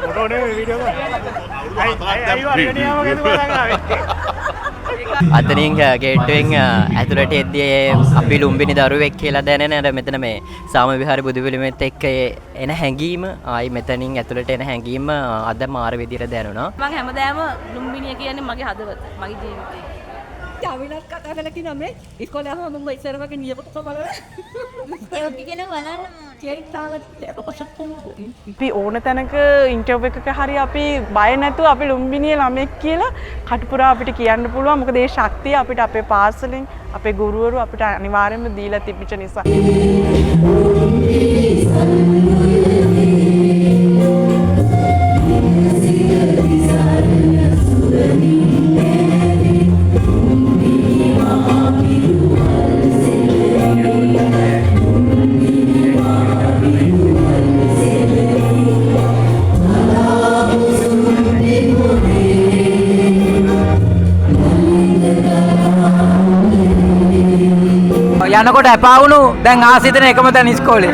Photo නේ video අතනින් ගේට්ටුවෙන් ඇතුළට එද්දී අපි ලුම්බිනි දරුවෙක් කියලා දැනෙන අර මෙතන මේ සාම විහාර බුදු පිළිමෙත් එක්ක එන හැඟීම ආයි මෙතනින් ඇතුළට එන හැඟීම අද මාර විදියට දැනුණා. මම හැමදාම ලුම්බිනිය කියන්නේ මගේ හදවත, මගේ ජීවිතේ. අවිනාත් කතා කරලා කිව්වා මේ ඉස්කෝලේ ආවම මම ඉස්සර වගේ නියපොතු බලලා ඒක කියන බලන්න කේක් තාලා අපි ඕන තැනක ඉන්ටර්වයුව එකක හරි අපි බය නැතුව අපි ලුම්බිනියේ ළමෙක් කියලා කටුපුරා අපිට කියන්න පුළුවන්. මොකද ඒ ශක්තිය අපිට අපේ පාසලෙන් අපේ ගුරුවරු අපිට අනිවාර්යයෙන්ම දීලා තිබිච්ච නිසා. යනකොට එපා වුණු දැන් ආසිතන එකම තැන ඉස්කෝලේ.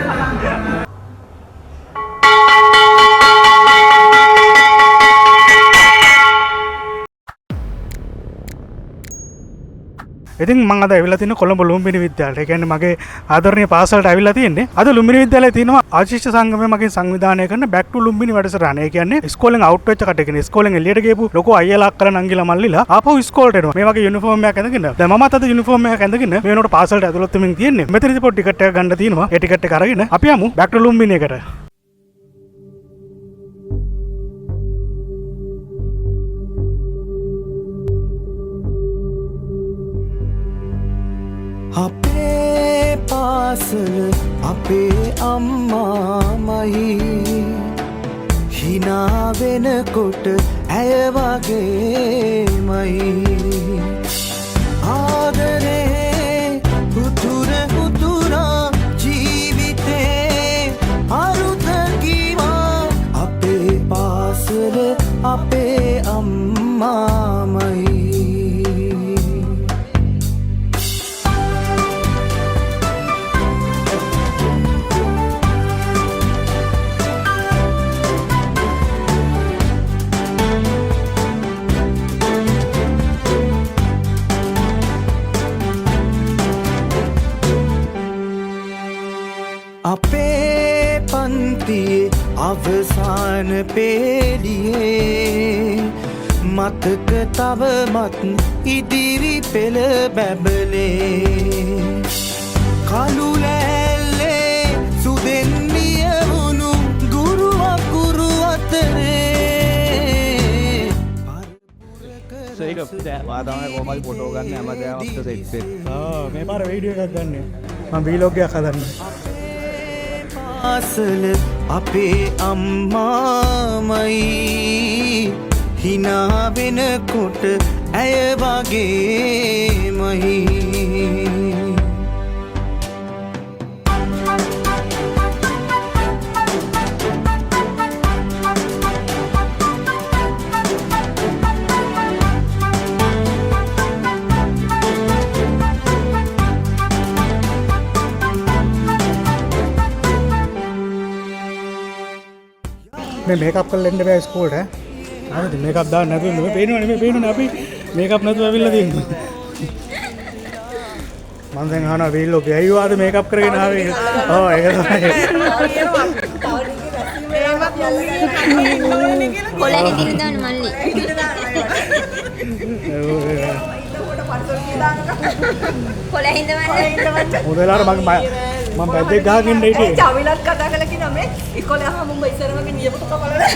ඉතින් මම අද ඇවිල්ලා තින්නේ කොළඹ ලුම්බිනි විද්‍යාලයට. ඒ කියන්නේ මගේ ආදරණීය පාසලට ඇවිල්ලා තින්නේ. අද ලුම්බිනි විද්‍යාලයේ තියෙනවා ආශිෂ්ඨ සංගමය මගින් සංවිධානය කරන බෑක් ටු ලුම්බිනි වැඩසටහන. ඒ කියන්නේ ඉස්කෝලෙන් අවුට් වෙච්ච කට්ටිය කියන්නේ ඉස්කෝලෙන් එළියට ගියපු ලොකු අයියලා අක්කලා නංගිලා මල්ලිලා ආපහු ඉස්කෝලේට එනවා. මේ වගේ යුනිෆෝම් එකක් ඇඳගෙන. දැන් මමත් අද යුනිෆෝම් එකක් ඇඳගෙන මේ වෙනකොට පාසලට ඇතුළත් වෙමින් තියෙන්නේ. මෙතනදී පොඩි ටිකට් එකක් ගන්න තියෙනවා. ඒ ටිකට් එක අරගෙන අපි යමු බෑක් ටු ලුම්බිනි එකට. අපේ පාසල අපේ අම්මාමයි හිනා වෙනකොට ඇය වගේමයි ආදරේ උතුර උතුරා ජීවිතේ අරුත කීවා අපේ පාසල අපේ අම්මාමයි අපේ පන්තියේ අවසාන පේලියේ මතක තවමත් ඉදිරි පෙළ බැබලේ කළු ලෑල්ලේ සුදෙන් නියවුණු ගුරු අකුරු අතරේ ඒක වාතාවරණය කොහමද ෆොටෝ ගන්න හැමදාම අපිට සෙට් වෙන්නේ. මේ පාර වීඩියෝ එකක් ගන්න. මම වීලොග් එකක් හදන්නේ. පාසල අපේ අම්මාමයි හිනා වෙනකොට ඇය වගේමයි මේ මේකප් කරලා එන්න බෑ ස්කූල්ට ඈ. ආවද මේකප් දාන්න නැතුව මේ පේනවනේ මේ පේනවනේ අපි මේකප් නැතුව ඇවිල්ලා තියෙන්නේ. මම දැන් අහනවා වීල්ලෝ ගෑයි වාද මේකප් කරගෙන ආවේ. ඔව් ඒක තමයි. කොළ හිදින්න දාන්න මල්ලි. කොළ හිඳවන්න. මොදලාර මම පැද්දෙක් ගහගෙන ඉන්නේ හිටියේ. අවිනාත් කතා කරලා කිව්වා මේ ඉස්කෝලේ ආවම මම ඉස්සර වගේ නියපොතු බලලා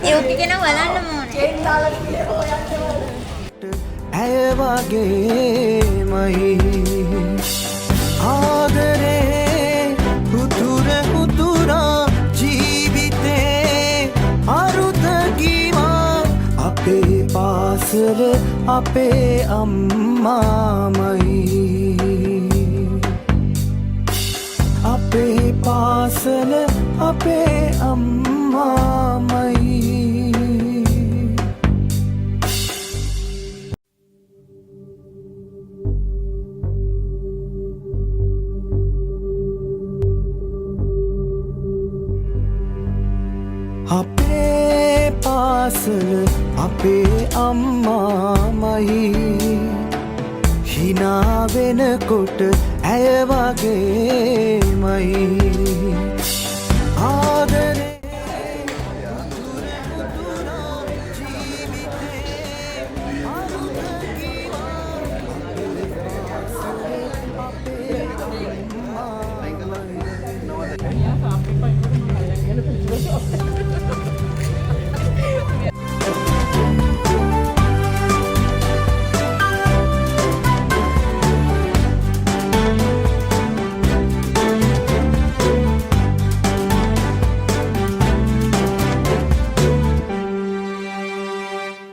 ඒක කියන බලන්න ඕනේ. කේක් තාලා ඇය වගේමයි ආදරේ උතුර උතුරා ජීවිතේ අරුත කීවා අපේ පාසල අපේ අම්මාමයි අපේ පාසල අපේ අම්මාමයි අපේ පාසල අපේ අම්මාමයි හිනා වෙනකොට ඇය වගේමයි ආදරේ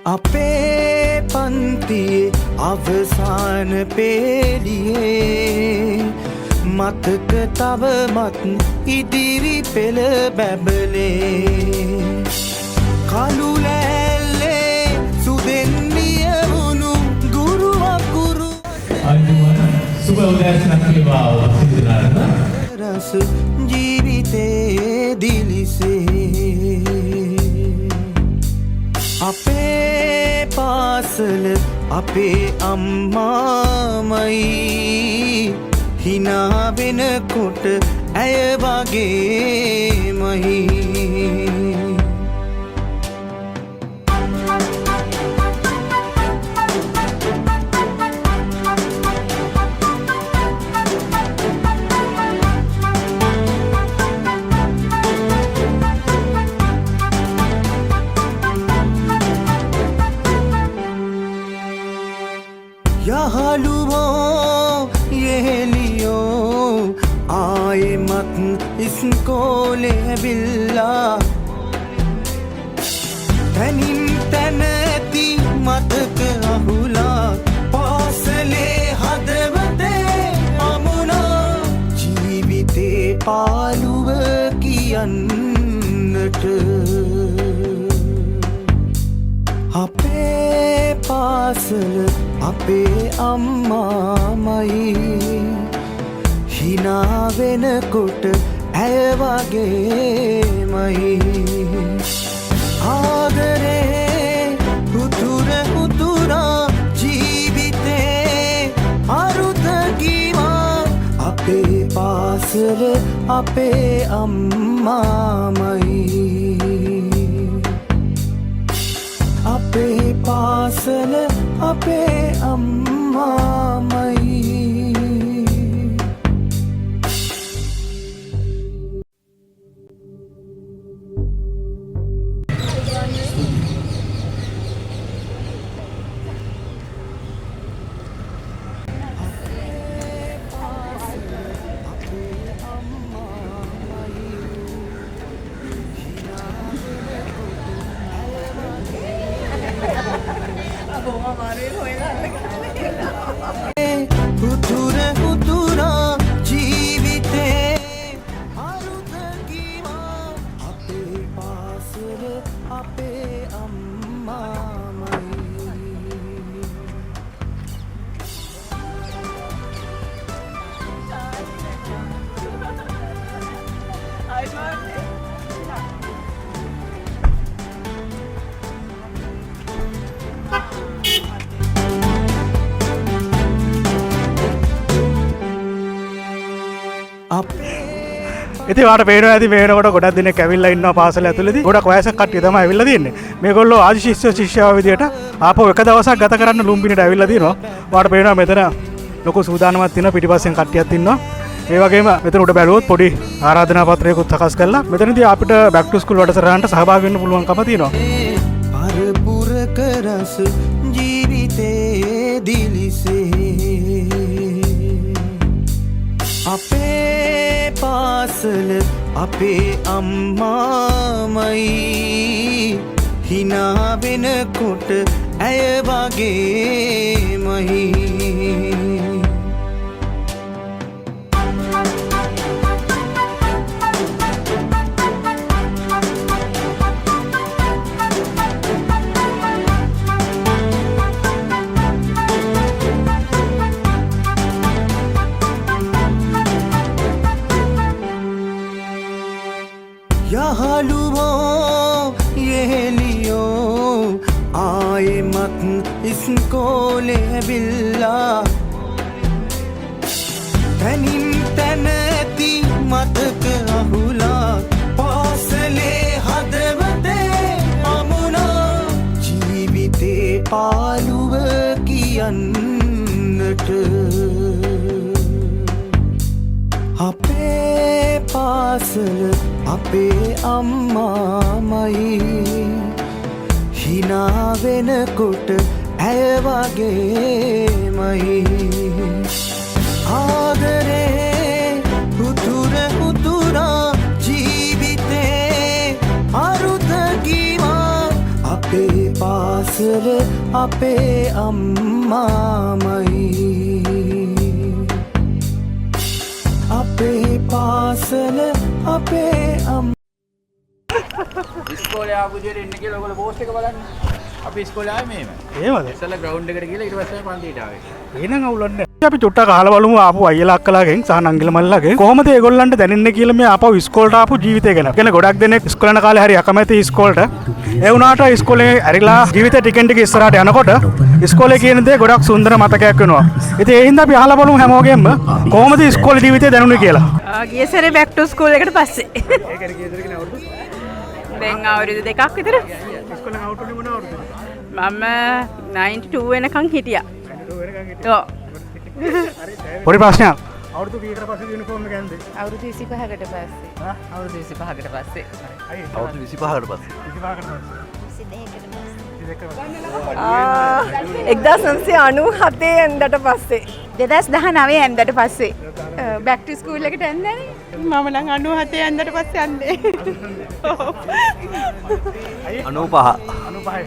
අපේ පන්තියේ අවසාන පේලියේ මතක තවමත් ඉදිරි පෙළ බැබලේ කළු ලෑල්ලේ සුදෙන් ලියවුණු ගුරු අකුරු සුබ උදෑසනක් වේවා සිතනරන රස ජීවිතේ දිලිසේ අපේ පාසල අපේ අම්මාමයි හිනා වෙනකොට ඇය වගේමයි යහළුවෝ යෙහෙලියෝ ආයෙමත් ඉස්කෝලේ ඇවිල්ලා තනින් තැන ඇති මතක අහුලා පාසලේ හදවතේ අමුණා ජීවිතේ පාළුව කියන්නට අපේ පාසල අපේ අම්මාමයි හිනා වෙනකොට ඇය වගේමයි ආදරේ උතුරා ජීවිතේ අරුතකීවා අපේ පාසල අපේ අම්මාමයි අපේ පාසල අපේ අම්මාමයි උතුරා ජීවිතේ අරුතකීවා අපේ පාසල අපේ අම්මාමයි ඉතින් වාට පේනවා ඇති මේනකොට ගොඩක් දිනෙක ඇවිල්ලා ඉන්නවා පාසල ඇතුළේදී. ගොඩක් වයසක කට්ටිය තමයි ඇවිල්ලා තියෙන්නේ. මේගොල්ලෝ ආදි ශිෂ්‍ය ශිෂ්‍යාව විදියට ආපහු එක දවසක් ගත කරන්න ලුම්බිනිට ඇවිල්ලා තියෙනවා. වාට පේනවා මෙතන ලොකු සූදානමක් තියෙනවා පිටිපස්සෙන් කට්ටියක් ඉන්නවා. ඒ වගේම මෙතන උඩ බැලුවොත් පොඩි ආරාධනා පත්‍රයකුත් සකස් කළා. මෙතනදී අපිට බෑක් ටු ස්කූල් වැඩසටහනට සහභාගී වෙන්න පුළුවන්කම තියෙනවා. පරපුරක රස ජීවිතේ දිලිසේ අපේ පාසල අපේ අම්මාමයි හිනා වෙනකොට ඇය වගේමයි යහළුවෝ සහේලියෝ ආයෙමත් ඉස්කෝලේ ඇවිල්ලා තනින් තැන ඇති මතක අහුලා පාසලේ හදවතේ අමුණා ජීවිතේ පාළුව කියන්නට අපේ පාසල අපේ අම්මාමයි හිනා වෙනකොට ඇය වගේමයි ආදරේ උතුර උතුරා ජීවිතේ අරුත ගීවා අපේ පාසල අපේ අම්මාමයි අපේ පාසල අපේ ඉස්කෝලේ ආපු විදියට එන්න කියලා ඔයගොල්ලෝ පෝස්ට් එක බලන්න. අපි ඉස්කෝලේ ආවේ මෙහෙම. එහෙමද? ඉස්සෙල්ලා ග්‍රවුන්ඩ් එකට ගිහලා ඊට පස්සේ පන්තියට ආවේ. එහෙනම් අවුලක් නැහැ. අපි චුට්ටක් අහලා බලමු ආපු අයියලා අක්කලාගෙන් සහ නංගිලා මල්ලාගෙන් කොහොමද ඒගොල්ලන්ට දැනෙන්නේ කියලා මේ ආපහු ඉස්කෝලේට ආපු ජීවිතය ගැන. කියන්නේ ගොඩක් දෙනෙක් ඉස්කෝලේ යන කාලේ හරි අකමැති ඉස්කෝලේට. ඒ වුණාට ඉස්කෝලේ ඇරිලා ජීවිතේ ටිකෙන් ටික ඉස්සරහට යනකොට ඉස්කෝලේ කියන දේ ගොඩක් සුන්දර මතකයක් වෙනවා. ඉතින් ඒ හින්දා අපි අහලා බලමු හැමෝගෙම කොහොමද ඉස්කෝලේ ජීවිතය දැනුනේ කියලා. ගිය සැරේ බෑක් ටු ස්කූල් එකට පස්සේ. ඒකට කීයද කියන අවුරුදු? දැන් අවුරුදු දෙකක් විතර. ඉස්කෝලෙන් අවුට් වුණේ මොන අවුරුද්දද? මම 92 වෙනකන් හිටියා. 92 වෙනකන් හිටියා. ඔව්. පොඩි ප්‍රශ්නයක්. අවුරුදු කීයකට පස්සේ යුනිෆෝම් එක ගන්නේ? අවුරුදු 25කට පස්සේ. අවුරුදු 25කට පස්සේ. අවුරුදු 25කට පස්සේ 25කට පස්සේ. 1997 ඇන්දට පස්සේ 2019 ඇන්දට පස්සේ බැක් ටු ස්කූල් එකට යන්නේ මම නම් 97 ඇන්දට පස්සේ යන්නේ 95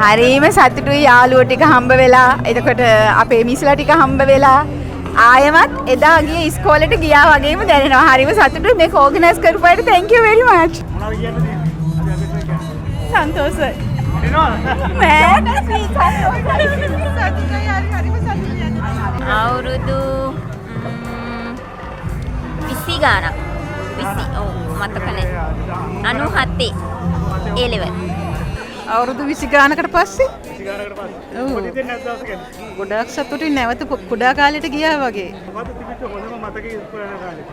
හරිම සතුටුයි යාළුවෝ ටික හම්බ වෙලා එතකොට අපේ මිස්ලා ටික හම්බ වෙලා ආයෙමත් එදා ගියේ ඉස්කෝලේට ගියා වගේම දැනෙනවා හරිම සතුටුයි මේක ඕගනයිස් කරපු අයට thank you very much මොනවද කියන්නේ? සන්තෝෂයි අවුරුදු 20 ගානක් 20 ඔව් මතක නැහැ 97 ඒ ලෙවල් අවුරුදු 20 ගානකට පස්සේ 20 ගානකට පස්සේ. මොකද දෙන්නේ නැද්ද කියන්නේ? ගොඩක් සතුටින් නැවත කුඩා කාලෙට ගියා වගේ මොකද තිබිච්ච හොඳම මතකයේ ඉස්කෝලේ යන කාලේ?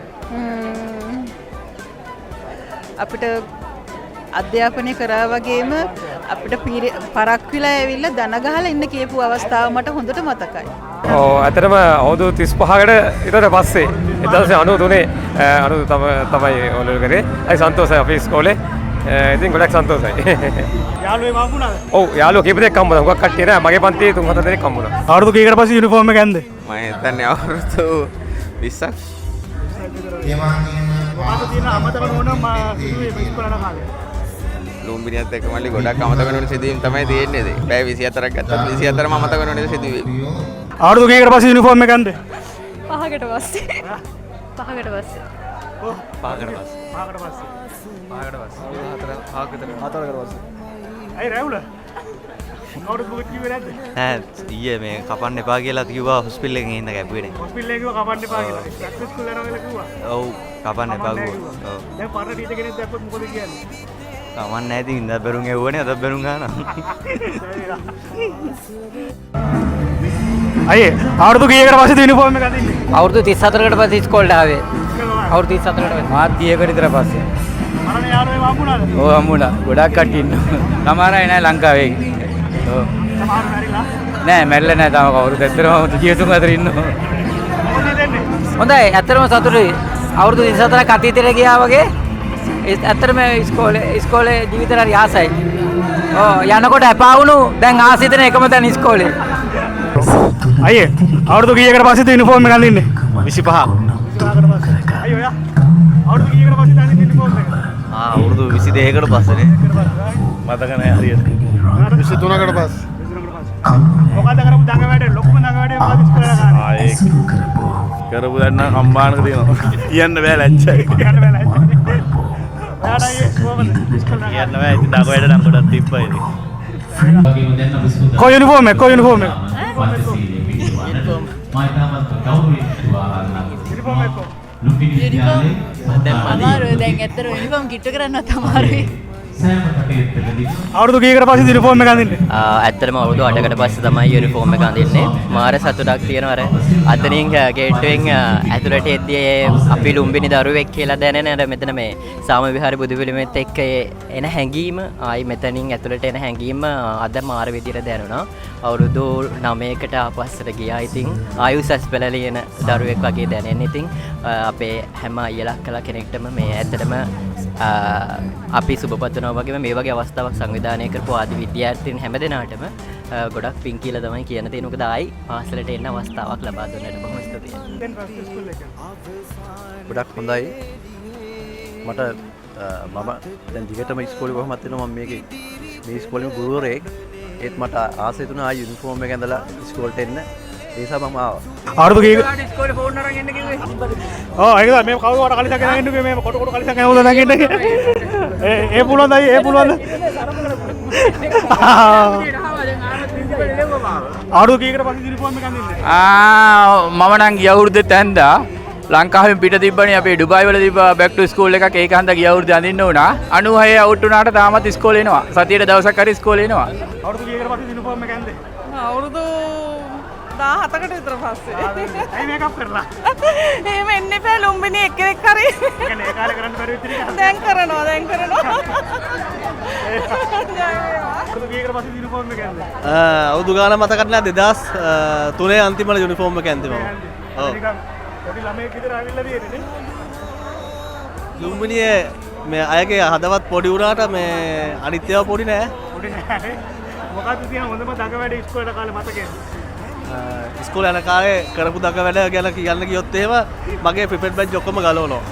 අපිට අධ්‍යාපනය කරා වගේම අපිට පරක් වෙලා ඇවිල්ලා දන ගහලා ඉන්න කියපු අවස්ථාව මට හොඳට මතකයි. ඔව් ඇත්තටම අවුරුදු 35කට ඊට පස්සේ 1993 තමයි ඔලුව කරේ. අයි සන්තෝෂයි අපේ ඉස්කෝලේ. ඉතින් ගොඩක් සන්තෝෂයි. යාළුවෝ මාපුණාද? ඔව් යාළුවෝ කීප දෙනෙක් හම්බුණා. මොකක් කට්ටිය නෑ. මගේ පන්තියේ 3-4 දෙනෙක් හම්බුණා. අවුරුදු කීයකට පස්සේ යුනිෆෝම් එක ගන්නේ? මම හිතන්නේ අවුරුදු 20ක් මොකද තියෙන අමතක නොවන සිදුවේ ඉස්කෝලේ යන කාලේ? ලුම්බිනියත් එක්ක මල්ලි ගොඩක් අමතක වෙන සිදුවීම් තමයි තියෙන්නේ. බෑ 24ක් ගත්තත් 24ම අමතක වෙන සිදුවීම්. අවුරුදු කීයකට පස්සේ යුනිෆෝම් එක ගන්නේ? 5කට පස්සේ. 5කට පස්සේ. ඔව් 5කට පස්සේ. 5කට පස්සේ. 5කට පස්සේ. 4කට පස්සේ. අයි රැවුල. අවුරුදු මොකද කිව්වේ නැද්ද? ඈ ඊයේ මේ කපන්න එපා කියලා කිව්වා හොස්පිටල් එකෙන් ඉන්න කැපුවේ හොස්පිටල් එකේ කපන්න එපා කියලා. ප්‍රැක්ටිස් ස්කූල් යනවා කියලා කිව්වා. ඔව් කපන්න එපා කිව්වා. ඔව්. දැන් පරණ ටීචර් කෙනෙක් දැක්කොත් මොකද කියන්නේ? කමන්න නැහැ ඉතින් ඉඳ බැරුම් එව්වනේ අද බැරුම් ගන්නවා. අයියේ අවුරුදු කීයකට පස්සේද යුනිෆෝම් එක අඳින්නේ? අවුරුදු 34කට පස්සේ ඉස්කෝලේට ආවේ. අවුරුදු 34කට පස්සේ. මාත් 30කට විතර පස්සේ. මරණ යාළුවෝ හම්බුණාද? ඔව් හම්බුණා. ගොඩක් කට්ටිය ඉන්නවා. සමහර අය නෑ ලංකාවේ. ඔව්. සමහර මැරිලා. නෑ මැරිලා නෑ තාම කවුරුත්. ඇත්තටම ජීවිතුන් අතර ඉන්නවා. මොකද දෙන්නේ? හොඳයි. ඇත්තටම සතුටුයි. අවුරුදු 24ක් අතීතයට ගියා වගේ. ඇත්තටම ඉස්කෝලේ ජීවිතේ හරි ආසයි. ඔව් යනකොට එපා වුණු දැන් ආසිතන එකම තැන ඉස්කෝලේ. අයියේ අවුරුදු කීයකට පස්සේද යුනිෆෝම් එක අඳින්නේ? 25. 25කට පස්සේ. අයියෝ යා. අවුරුදු කීයකට පස්සේද අඳින්නේ යුනිෆෝම් එක? අවුරුදු 22කට පස්සේනේ. මතක නැහැ හරියට. 23කට පස්සේ. මොකද කරපු දඟ වැඩේ ලොකුම දඟ වැඩේ මොකද ඉස්කෝලේ ගානේ? ආයේ කරපු දැන් නම් කම්බානක තියෙනවා. කියන්න බෑ ලැජ්ජයි. කියන්න බෑ ලැජ්ජයි. ආඩයි කොහමද ඉස්කෝලේ කියන්න බෑ ඉතින් දඟ වැඩ නම් ගොඩක් තිබ්බා ඉතින්. කො යුනිෆෝම් එක යුනිෆෝම් එක අමාරුයි දැන් ඇත්තට යුනිෆෝම් කිට්ටු කරන්නත් අමාරුයි සෑම කටයුත්තකදී අවුරුදු කීයකට පස්සේ යුනිෆෝම් එක අඳින්නේ? ඇත්තටම අවුරුදු 8කට පස්සේ තමයි යුනිෆෝම් එක අඳින්නේ. මාර සතුටක් තියෙනවා අර. අතනින් ගේට්ටුවෙන් ඇතුළට එද්දී අපි ලුම්බිනි දරුවෙක් කියලා දැනෙන අර මෙතන මේ සාම විහාර බුදු පිළිමෙත් එක්ක එන හැඟීම ආයි මෙතනින් ඇතුළට එන හැඟීම අද මාර විදියට දැනුණා. අවුරුදු 9කට ආපස්සට ගියා. ඉතින් ආයුෂස් පෙළ ලියන දරුවෙක් වගේ දැනෙන්නේ. ඉතින් අපේ හැම අයියලා අක්කලා කෙනෙක්ටම මේ ඇත්තටම අපි සුබපතනවා වගේම මේ වගේ අවස්ථාවක් සංවිධානය කරපු ආදි විද්‍යාර්ථීන් හැමදෙනාටම ගොඩක් පිං කියලා තමයි කියන තේ. මොකද ආයි පාසලට එන්න අවස්ථාවක් ලබා දුන්නට බොහොම ස්තුතියි. ගොඩක් හොඳයි. මට මම දැන් දිගටම ඉස්කෝලේ කොහොමද වෙනවා මම මේ ඉස්කෝලේම ගුරුවරයෙක්. ඒත් මට ආසයි තුන ආයි යුනිෆෝම් එක ඇඳලා ඉස්කෝලේට එන්න. ඒ නිසා මම ආවා. අවුරුදු කීයක ඉස්කෝලේ ෆෝන් අරන් එන්න කිව්වේ. ඒක තමයි මේ කවුරුහට කලිසක් ගෙනගෙන ඉන්නේ මේ කොට කොට කලිසක් ගෙනවද නැගින්න. ඒ පුළුවන්ද අයියේ ඒ පුළුවන්ද? අවුරුදු කීයකට පස්සේ යුනිෆෝම් එක අඳින්නේ? මම නම් ගිය අවුරුද්දෙත් ඇඳා ලංකාවෙන් පිට තිබ්බනේ අපේ ඩුබායි වල තිබ්බ බෑක් ටු ස්කූල් එකක්. ඒක හන්ද ගිය අවුරුද්දේ අඳින්න උනා. 96 අවුට් උනාට තාමත් ඉස්කෝලේ එනවා. සතියේ දවසක් හරි ඉස්කෝලේ එනවා. අවුරුදු කීයකට පස්සේ යුනිෆෝම් එක ඇඳේ? අවුරුදු 17කට විතර පස්සේ. ඇයි මේකප් කරලා? එහෙම එන්න එපා ලුම්බිනි එක්කෙනෙක් හරි. කියන්නේ ඒ කාලේ කරන්න බැරි විදිහට. දැන් කරනවා. අවුරුදු කීයකට පස්සේ යුනිෆෝම් එක ඇඳේ? අවුරුදු ගාන මතකට නෑ 2003 අන්තිමට යුනිෆෝම් එක ඇන්දේ මම. ඔව්. පොඩි ළමයෙක් විතර ආවිල්ලා තියෙන්නේ නේ. ලුම්බිනියේ මේ අයගේ හදවත් පොඩි වුණාට මේ අනිත් ඒවා පොඩි නෑ. පොඩි නෑ. මොකක්ද තියෙන හොඳම දඟ වැඩ ඉස්කෝලේ කාලේ මතකද? ඉස්කෝලේ යන කාලේ කරපු දඟ වැඩ ගැන කියන්න ගියොත් එහෙම මගේ පිපෙට් බැච් ඔක්කොම ගලවනවා.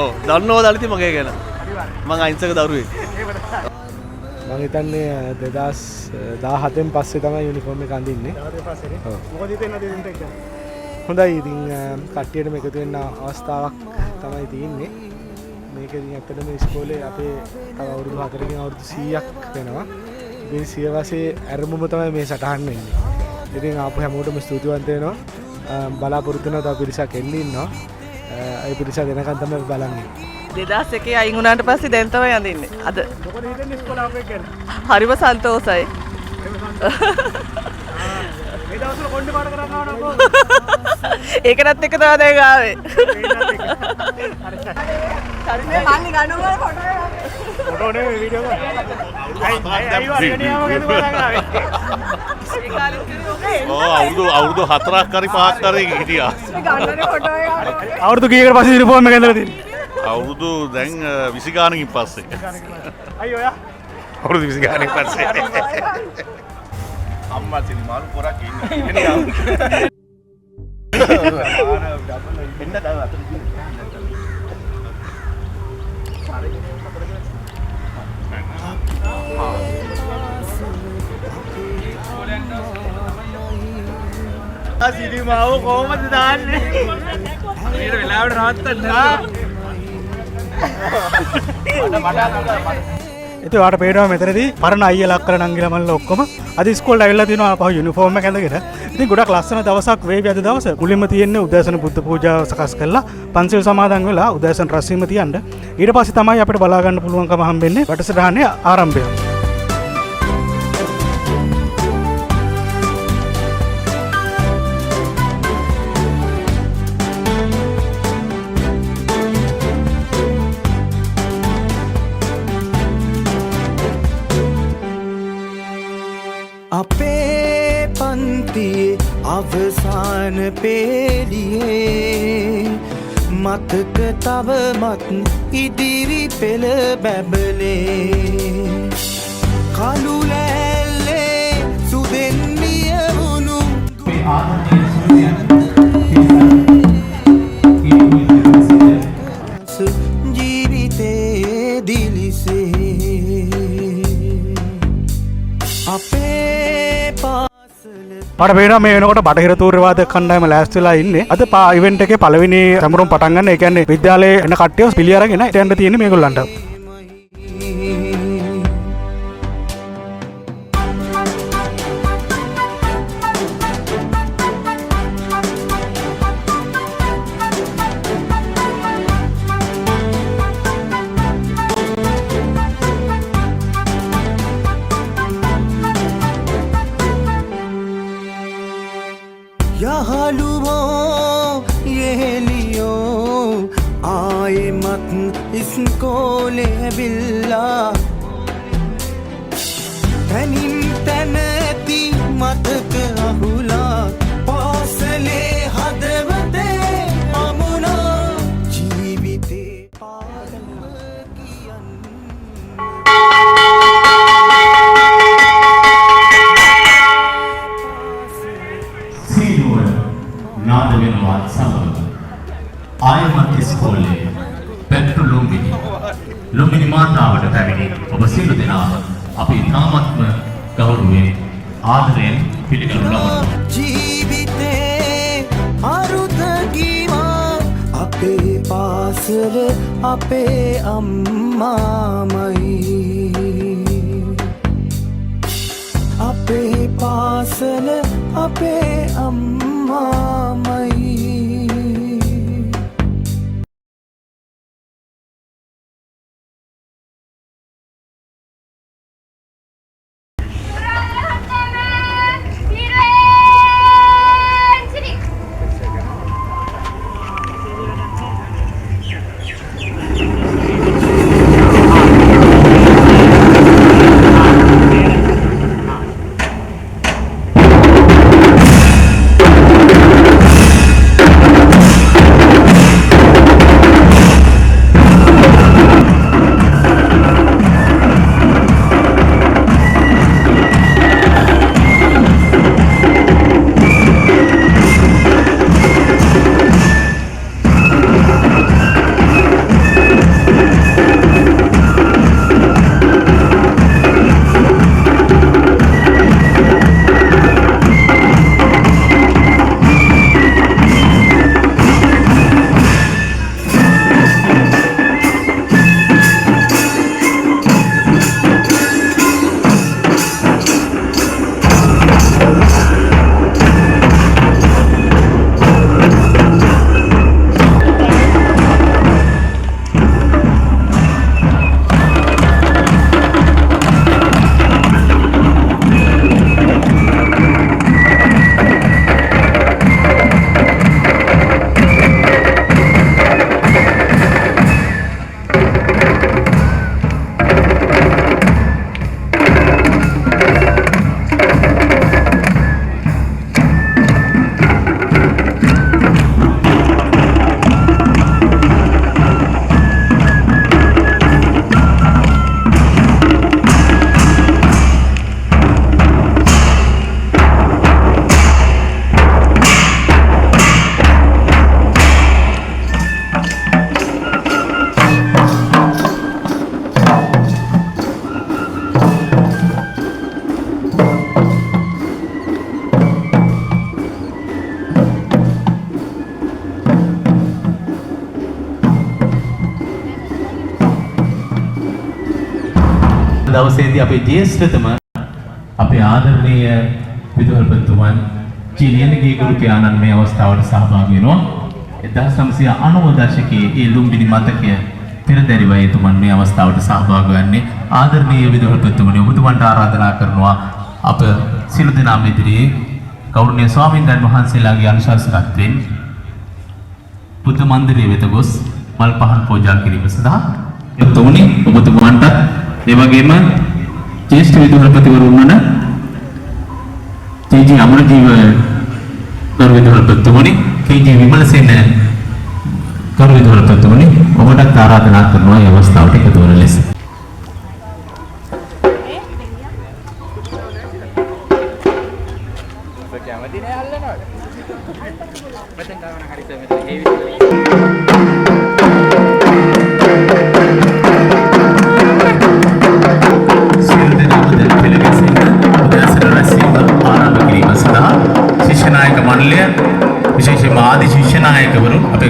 ඔව්. දන්නවද අලිති මගේ ගැන? මං අයින්සක දරුවෙක්. මම හිතන්නේ 2017න් පස්සේ තමයි යුනිෆෝම් එක අඳින්නේ. ඔව්. මොකද හිතෙන්නද දෙන්න එක? හොඳයි. ඉතින් කට්ටියටම එකතු වෙන්න අවස්ථාවක් තමයි තියෙන්නේ. මේක ඉතින් ඇත්තටම ඉස්කෝලේ අපේ තව අවුරුදු 4කින් අවුරුදු 100ක් වෙනවා. ඉතින් සියවසේ ඇරමුම තමයි මේ සටහන් වෙන්නේ. ඉතින් ආපු හැමෝටම ස්තුතිවන්ත වෙනවා. බලාපොරොත්තු වෙනවා තව පිරිසක් එන්න ඉන්නවා. ඒ පිරිස දෙනකන් තමයි බලන් ඉන්නේ. 2001 අයින් වුණාට පස්සේ දැන් තමයි අඳින්නේ. අද මොකද හිතන්නේ ඉස්කෝලේ ආපු එක ගැන? හරිම සන්තෝසයි. මේ දවස්වල කොණ්ඩේ පාඩ කරන්න ආවනකෝ. ඒකටත් එක තමයි දැන් ආවේ. ෆොටෝ නේ වීඩියෝ එක. අයි වර්ගණියාව ගැන අවුරුදු 4ක් හරි 5ක් හරි හිටියා. අවුරුදු කීයකට පස්සේ යුනිෆෝම් එක ඇඳලා තියෙන්නේ? අවුරුදු දැන් 20 ගානකින් පස්සේ. අයියෝ යා. අවුරුදු 20 ගානකින් පස්සේ. අම්මා සිනිමාල් පොරක් ඉන්නේ. එන්න දාව අතට දින්න. සිනිමාව කොහමද දාන්නේ? ඊට වෙලාවට නවත්තන්න. ඉතින් ඔයාලට පේනවා මෙතනදී පරණ අයියලා අක්කලා නංගිලා මල්ලා ඔක්කොම අද ඉස්කෝලේ ඇවිල්ලා තිනවා පහ යුනිෆෝම් එක ඇඳගෙන. ඉතින් ගොඩක් ලස්සන දවසක් වේවි අද දවස. මුලින්ම තියෙන්නේ උදෑසන බුද්ධ පූජාව සකස් කළා පන්සල් සමාදන් වෙලා උදෑසන රැස්වීම තියන්න. ඊට පස්සේ තමයි අපිට බලා ගන්න පුළුවන්කම හම්බෙන්නේ වැඩසටහනේ ආරම්භය. අපේ පන්තියේ අවසාන පේලියේ මතක තවමත් ඉදිරි පෙළ බැබලේ කළු ලෑල්ලේ සුදෙන් ලියවුණු ජීවිතේ දිලිසේ අපේ මට පේනවා මේ වෙනකොට බටහිර තූර්යවාද කණ්ඩායම ලෑස්තිලා ඉන්නේ. අද ඉවෙන්ට් එකේ පළවෙනි සැමරුම් පටන් ගන්න. ඒ කියන්නේ විද්‍යාලයේ එන කට්ටිය පිළි අරගෙන එතෙන්ට තියෙන්නේ මේගොල්ලන්ට. ඉස්කෝලේ ඇවිල්ලා තනින් තැන ඇති මතක අහුලා පාසලේ හදවතේ අමුණා ජීවිතේ පාඩම කියන්න සීනුවර නාද වෙනවත් සමග ආයමත් ඉස්කෝලේ පැට්ටු ලුම්බිනි මාතාවට පැමිණි ඔබ සියලු දෙනා අපි තාමත්ම ගෞරවයෙන් ආදරයෙන් පිළිගනු ලබනවා. ජීවිතේ අරුත ගීවා අපේ පාසල අපේ අම්මාමයි අපේ පාසල අපේ අම්මාමයි දවසේදී අපේ ජ්‍යෙෂ්ඨතම අපේ ආදරණීය විදුහල්පතිතුමන් චීනීයන්ගේ ගුරු පියාණන් මේ අවස්ථාවට සහභාගී වෙනවා. 1990 දශකයේ ඒ ලුම්බිනි මතකය පෙරදැරිව එතුමන් මේ අවස්ථාවට සහභාගී වන්නේ. ආදරණීය විදුහල්පතිතුමනි ඔබතුමන්ට ආරාධනා කරනවා අප සියලු දෙනාම ඉදිරියේ ගෞරවනීය ස්වාමීන් වහන්සේලාගේ අනුශාසනත්වයෙන් බුද්ධ මන්දිරයේ වෙත ගොස් මල් පහන් පූජා කිරීම සඳහා එතුමනි ඔබතුමන්ට ඒ වගේම ජ්‍යෙෂ්ඨ විදුහල්පතිවරුන් වන ජී.ජී. අමරජීව ගරු විදුහල්පතිතුමනි, කේ.ජී. විමලසේන ගරු විදුහල්පතිතුමනි ඔබටත් ආරාධනා කරනවා මේ අවස්ථාවට එකතු වන ලෙස. ශිෂ්‍යනායක මණ්ඩලය විශේෂයෙන්ම ආදි ශිෂ්‍යනායකවරුන් අපේ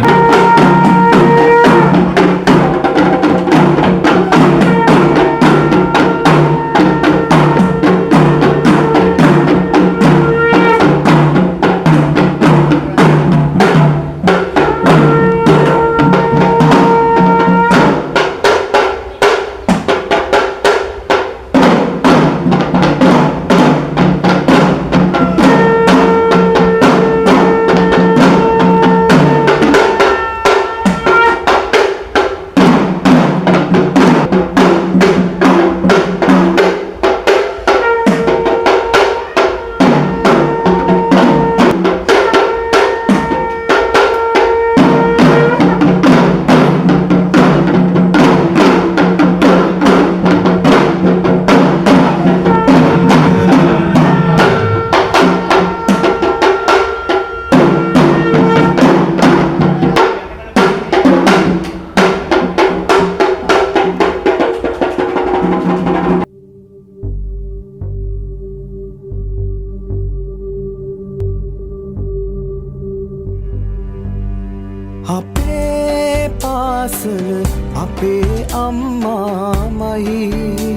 අම්මාමයි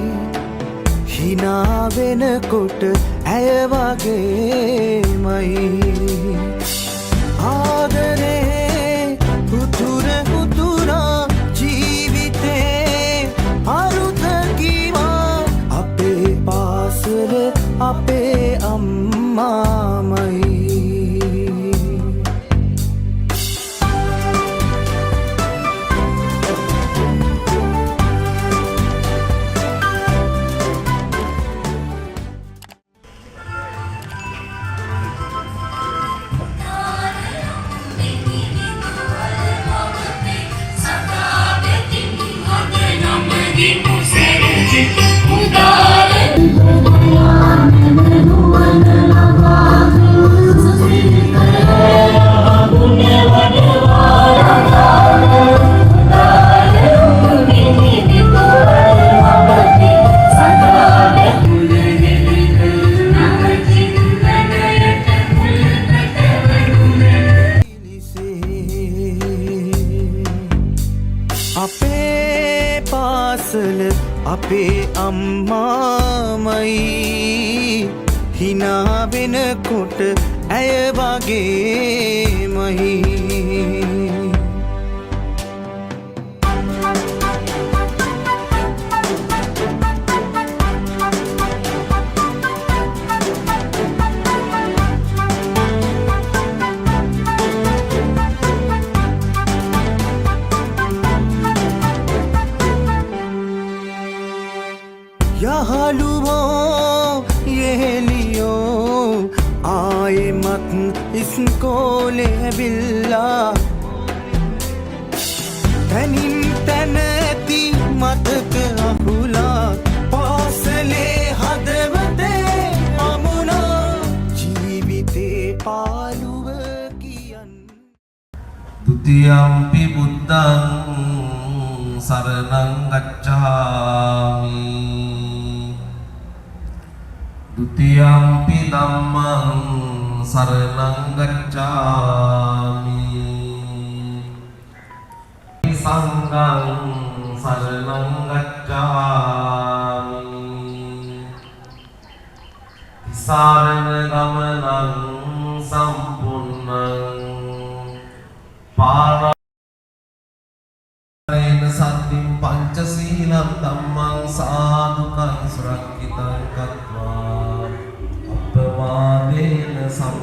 හිනා වෙනකොට ඇය වගේමයි ආදරේ උතුර උතුරා ජීවිතේ අරුත කීවා අපේ පාසල අපේ අම්මාමයි අපේ පාසල අපේ අම්මාමයි හිනා වෙනකොට ඇය වගේමයි යහළුවෝ යෙහෙලියෝ ආයෙමත් ඉස්කෝලේ ඇවිල්ලා තනින් තැන ඇති මතක අහුලා පාසලේ හදවතේ අමුණා ජීවිතේ පාළුව කියන්න ဒုတိယံ පි බුද්ධං සරණං ගච්ඡාමි Dutiyampi dhammang saranang gacchami Sanghang saranang gacchami Sarana gamanang sampunnang Pararena sattim panchasilam dhammang sadhukan surakitang katva අපවාදේන සම්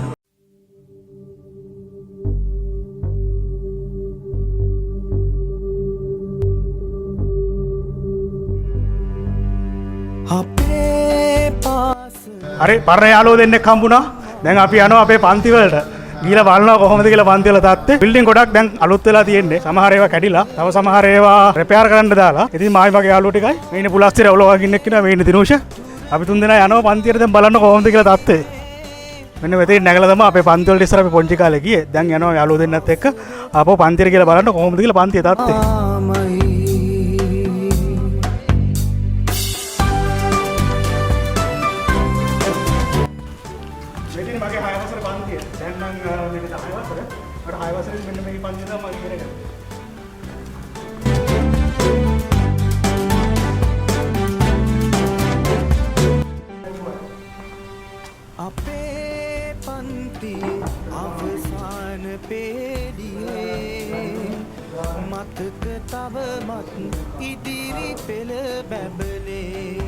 අපේ පාසල හරි පරණ යාළුවෝ දෙන්නෙක් හම්බුණා. දැන් අපි යනවා අපේ පන්ති වලට. ගිහලා බලනවා කොහොමද කියලා පන්ති වල තත්ත්වය. බිල්ඩින් ගොඩක් දැන් අලුත් වෙලා තියෙන්නේ. සමහර ඒවා කැඩිලා, තව සමහර ඒවා රිපෙයාර් කරන්න දාලා. ඉතින් මායි මගේ යාළුවෝ ටිකයි මේ ඉන්නේ පුලස්තිර ඔලවා ගින්නෙක් ඉන්නවා. මේ ඉන්නේ දිනුෂ. අපි තුන් දෙනා යනවා පන්තියට දැන් බලන්න කොහොමද කියලා තත්ත්වය. මෙන්න මෙතන නැගලා තමයි අපේ පන්ති වලට ඉස්සර අපි පොන්චි කාලේ ගියේ. දැන් යනවා යාළුවෝ දෙන්නත් එක්ක ආපහු පන්තියට කියලා බලන්න කොහොමද කියලා පන්තියේ තත්ත්වය. මෙතන මගේ 6 වසර පන්තිය. දැන් මම මෙන්න 10 වසර. මට 6 වසරේ මෙන්න මේ පන්තිය තමයි මම ඉගෙන ගත්තේ. අපේ පන්තියේ අවසාන පේළියේ මතක තවමත් ඉදිරි පෙළ බැබලේ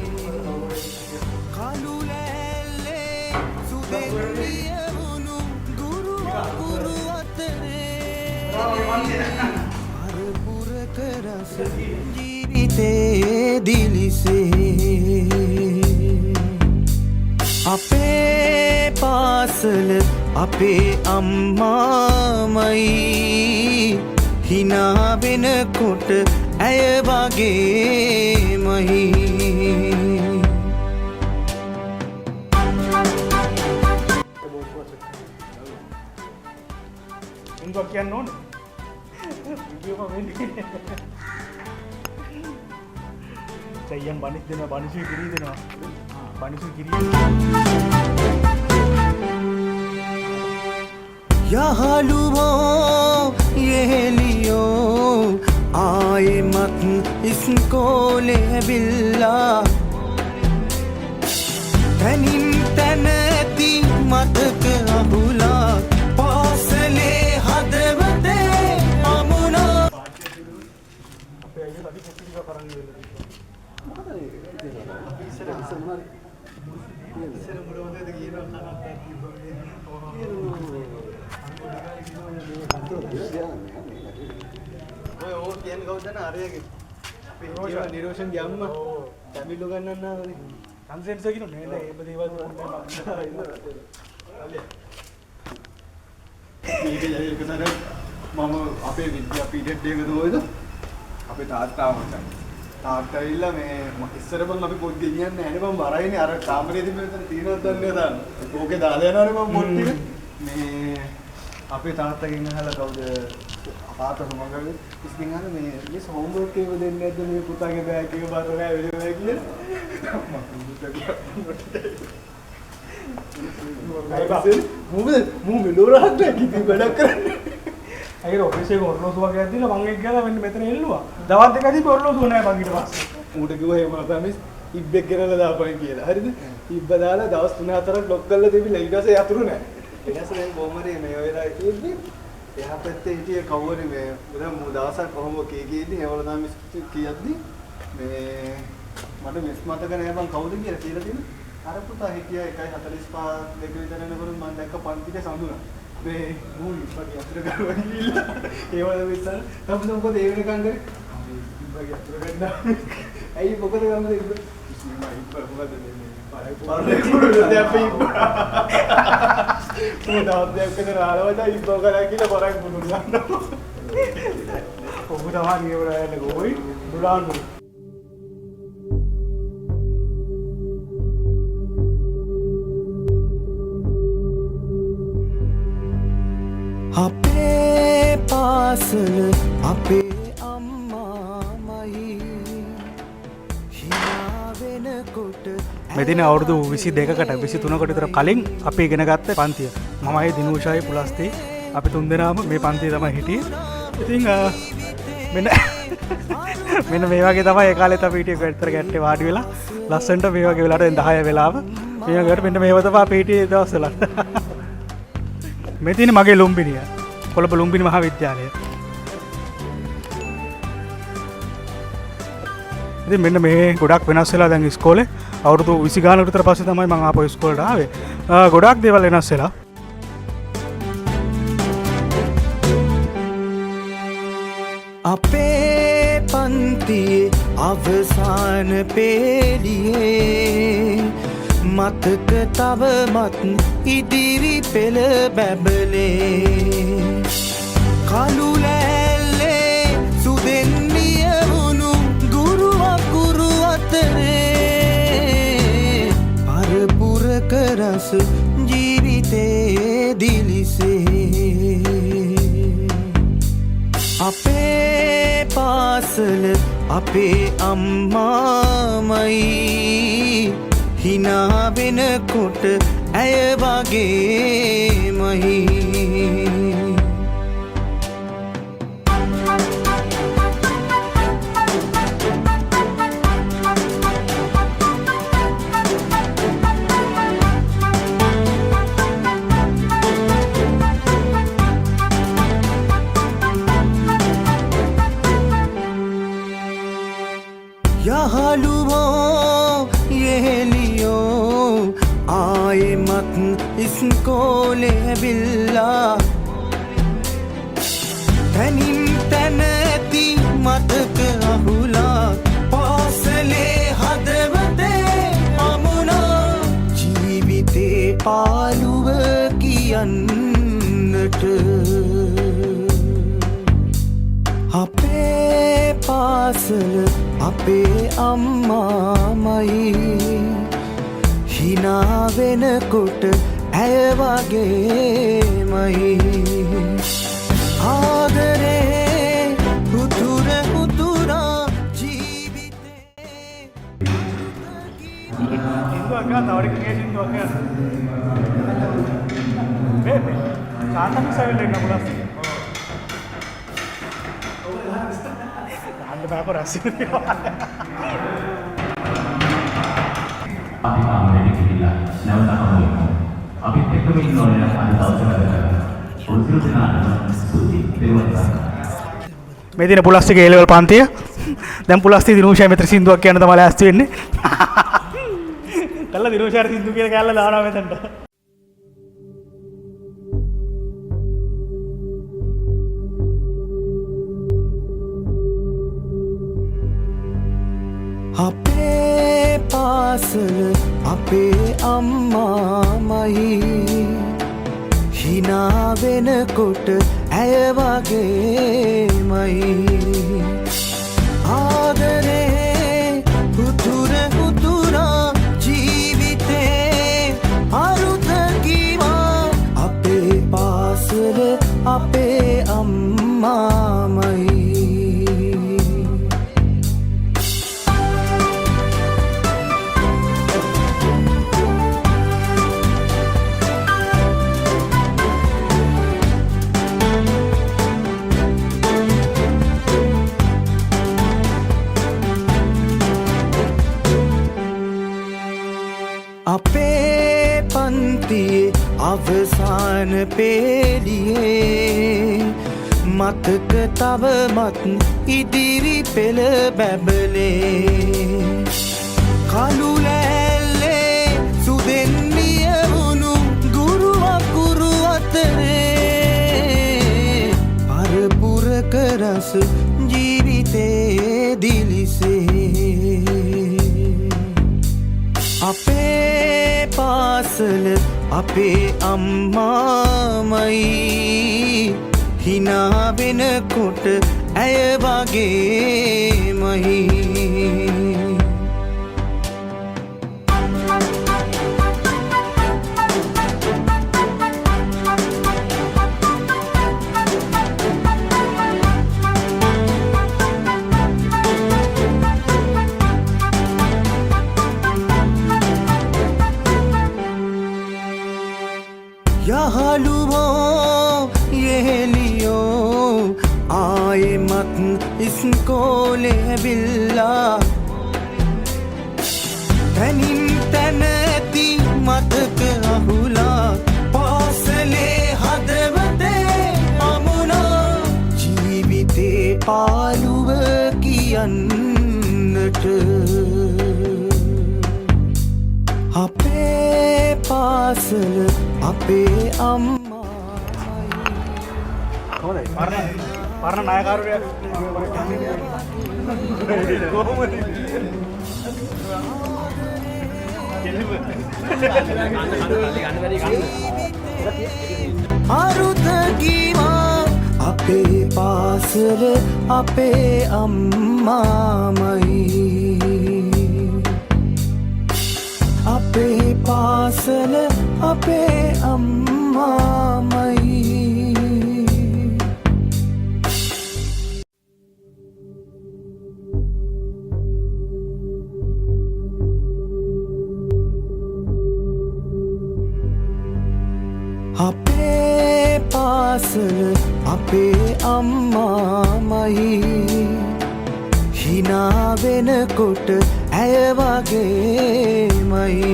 කළු ලෑල්ලේ සුදෙන් ලියවුණු ගුරු අකුරු අතරේ අරපුරක රස ජීවිතේ දිලිසේ අපේ පාසල අපේ අම්මාමයි හිනා වෙනකොට ඇය වගේමයි උන්ව කියන්න ඕනේ. වීඩියෝ එක වෙන්නේ. සයියන් බනිස් දෙනවා බනිසු කිරි දෙනවා. බනිසු කිරි. යහළුවෝ යෙහෙලියෝ ආයෙමත් ඉස්කෝලේ ඇවිල්ලා තැනින් තැන ඇති මතක අහුලා පාසලේ හදවතේ අමුණා නිරෝෂන් ගම්ම තැමිල්ලු ගන්නන්න කන්සෙන්ට්ස කියන නේද ඒ දේවල් මම අපේ විද්‍යා පීඩියට් එක දුවේද අපේ තාත්තා මචං තාත්තා ඇවිල්ලා මේ ඉස්සර බං අපි පොත් ගෙනියන්නේ නැහැ නේ මම වරයිනේ අර කාමරේ තිබෙන තැන තියෙනවද දන්නේ නැහැ තාම ඕකේ දාලා යනවානේ මම පොත් ටික මේ අපේ තාත්තගෙන් අහලා කවුද තාත්තා සමග ඉස්කින් අහන මේ හෝම්වර්ක් එක දෙන්නේ නැද්ද මේ පුතාගේ බෑග් එක බාරලා වෙලෙවා කියලා මම මෙලෝරහක් කිවි වැඩක් කරන්නේ අයිර ඔෆිස් එකේ ඔරලෝසුව වගේ ඇද්දිලා මම එක් ගාලා මෙන්න මෙතන එල්ලුවා දවස් දෙක ඇදී ඔරලෝසුව නැහැ මං ඊට පස්සේ ඌට කිව්වා එහෙම තමයි ඉබ්බෙක් ගෙනලා දාපන් කියලා හරිද ඉබ්බ දාලා දවස් 3-4ක් ලොක් කරලා තිබිලා ඊට පස්සේ යතුරු නැහැ ඊට පස්සේ දැන් බොම්මරේ මේ වෙලාවේ තියෙන්නේ එහා පැත්තේ හිටිය කවුරු මේ උදේ මු දවසක් කොහොම කීකීදී ඒවල තමයි කියද්දි මේ මට මිස් මතක නෑ මං කවුද කියලා තියෙන්නේ අර පුතා හිටියා 1:45 දෙක විතර යනකොට මම දැක්ක පන්තියේ සඳුනා මේ මූලි ඉස්සරහ අතර ගාවා ගිහිල්ලා ඒවල විතර තමයි මොකද ඒ වෙනකන් කරේ ඉස්සරහ අතර ගන්න ඇයි මොකද ගමද ඉස්සරහ මොකද පාරේ කුරුල්ල දැපි පුතා දැක්කද රාලවද ඉබ්බෝ කරා කියලා පරක් බුදුන් ගන්නවා ඔබ තමයි ඒවල යන්නේ ගොයි බුලාන් අපේ පාසල අපේ අම්මාමයි හිනා වෙනකොට මෙදින අවුරුදු 22කට 23කට විතර කලින් අපි ඉගෙන ගත්ත පන්තිය. මමයි දිනුෂායි පුලස්ති අපි තුන්දෙනාම මේ පන්තියේ තමයි හිටියේ. ඉතින් මෙන්න මේ වගේ තමයි ඒ කාලේත් අපි හිටියේ විතර ගැට්ටේ වාඩි වෙලා ලස්සනට මේ වගේ වෙලාවට 10 වෙලාව මේ වගේට මෙන්න මේව තමයි අපි හිටියේ දවස්වල. මේ තියෙන්නේ මගේ ලුම්බිනිය. කොළඹ ලුම්බිනි මහාවිද්‍යාලය. ඉතින් මෙන්න මේ ගොඩක් වෙනස් වෙලා දැන් ඉස්කෝලේ අවුරුදු 20 ගානකට විතර පස්සේ තමයි මම ආපහු ඉස්කෝලේට ආවේ. ගොඩක් දේවල් වෙනස් වෙලා. අපේ පන්තියේ අවසාන පේලියේ මතක තවමත් ඉදිරි පෙළ බැබලේ කළු ලෑල්ලේ සුදෙන් ලියවුණු ගුරු අකුරු අතරේ පරපුරක රස ජීවිතේ දිලිසේ අපේ පාසල අපේ අම්මාමයි හිනා වෙනකොට ඇය වගේමයි යහළුවෝ යෙහෙලියෝ ආයෙමත් ඉස්කෝලේ ඇවිල්ලා තැනින් තැන ඇති මතක අහුලා පාසලේ හදවතේ අමුණා ජීවිතේ පාළුව කියන්නට අපේ පාසල අපේ අම්මාමයි හිනා වෙනකොට ඇය වගේමයි ආදරේ උතුර උතුරා ජීවිතේ ඉන්දුවක් ගන්න අවඩ ක්‍රියේෂන් දුවක් ගන්න මේ සාන්තක සෙවල් එක නමුලස් Aku rasa. අපි කාමරේට ගිහිල්ලා නැවත හමුවෙමු. අපිත් එක්කම ඉන්න ඕනේ නම් අද දවසේ වැඩ කරන්න. ඔළුසිරු දෙනාටම ස්තුතියි. දෙවොත් මේ දින පුලස්තික A level පන්තිය. දැන් පුලස්තික දිනුෂා මෙතන සින්දුවක් කියන්න තමයි ලෑස්ති වෙන්නේ. කල්ලා දිනුෂාට සින්දු කියලා කැල්ල දානවා මෙතනට. අපේ පාසල අපේ අම්මාමයි හිනා වෙනකොට ඇය වගේමයි ආදරේ උතුර උතුරා ජීවිතේ අරුත කීවා අපේ පාසල අපේ අම්මාමයි අපේ පන්තියේ අවසාන පේලියේ මතක තවමත් ඉදිරි පෙළ බැබලේ කළු ලෑල්ලේ සුදෙන් ලියවුණු ගුරු අකුරු අතරේ පරපුරක රස ජීවිතේ දිලිසේ අපේ පාසල අපේ අම්මාමයි හිනා වෙනකොට ඇය වගේමයි යහළුවෝ යෙහෙලියෝ ආයෙමත් ඉස්කෝලේ ඇවිල්ලා තනින් තැන ඇති මතක අහුලා පාසලේ හදවතේ අමුණා ජීවිතේ පාළුව කියන්නට අපේ පාසල අපේ අම්මා හොඳයි පරණ නායකවරුන්ගේ කොහොමද අරුත කීවා අපේ පාසල අපේ අම්මාමයි අපේ පාසල අපේ අම්මාමයි අපේ පාසල අපේ අම්මාමයි හිනා වෙනකොට ඇය වගේමයි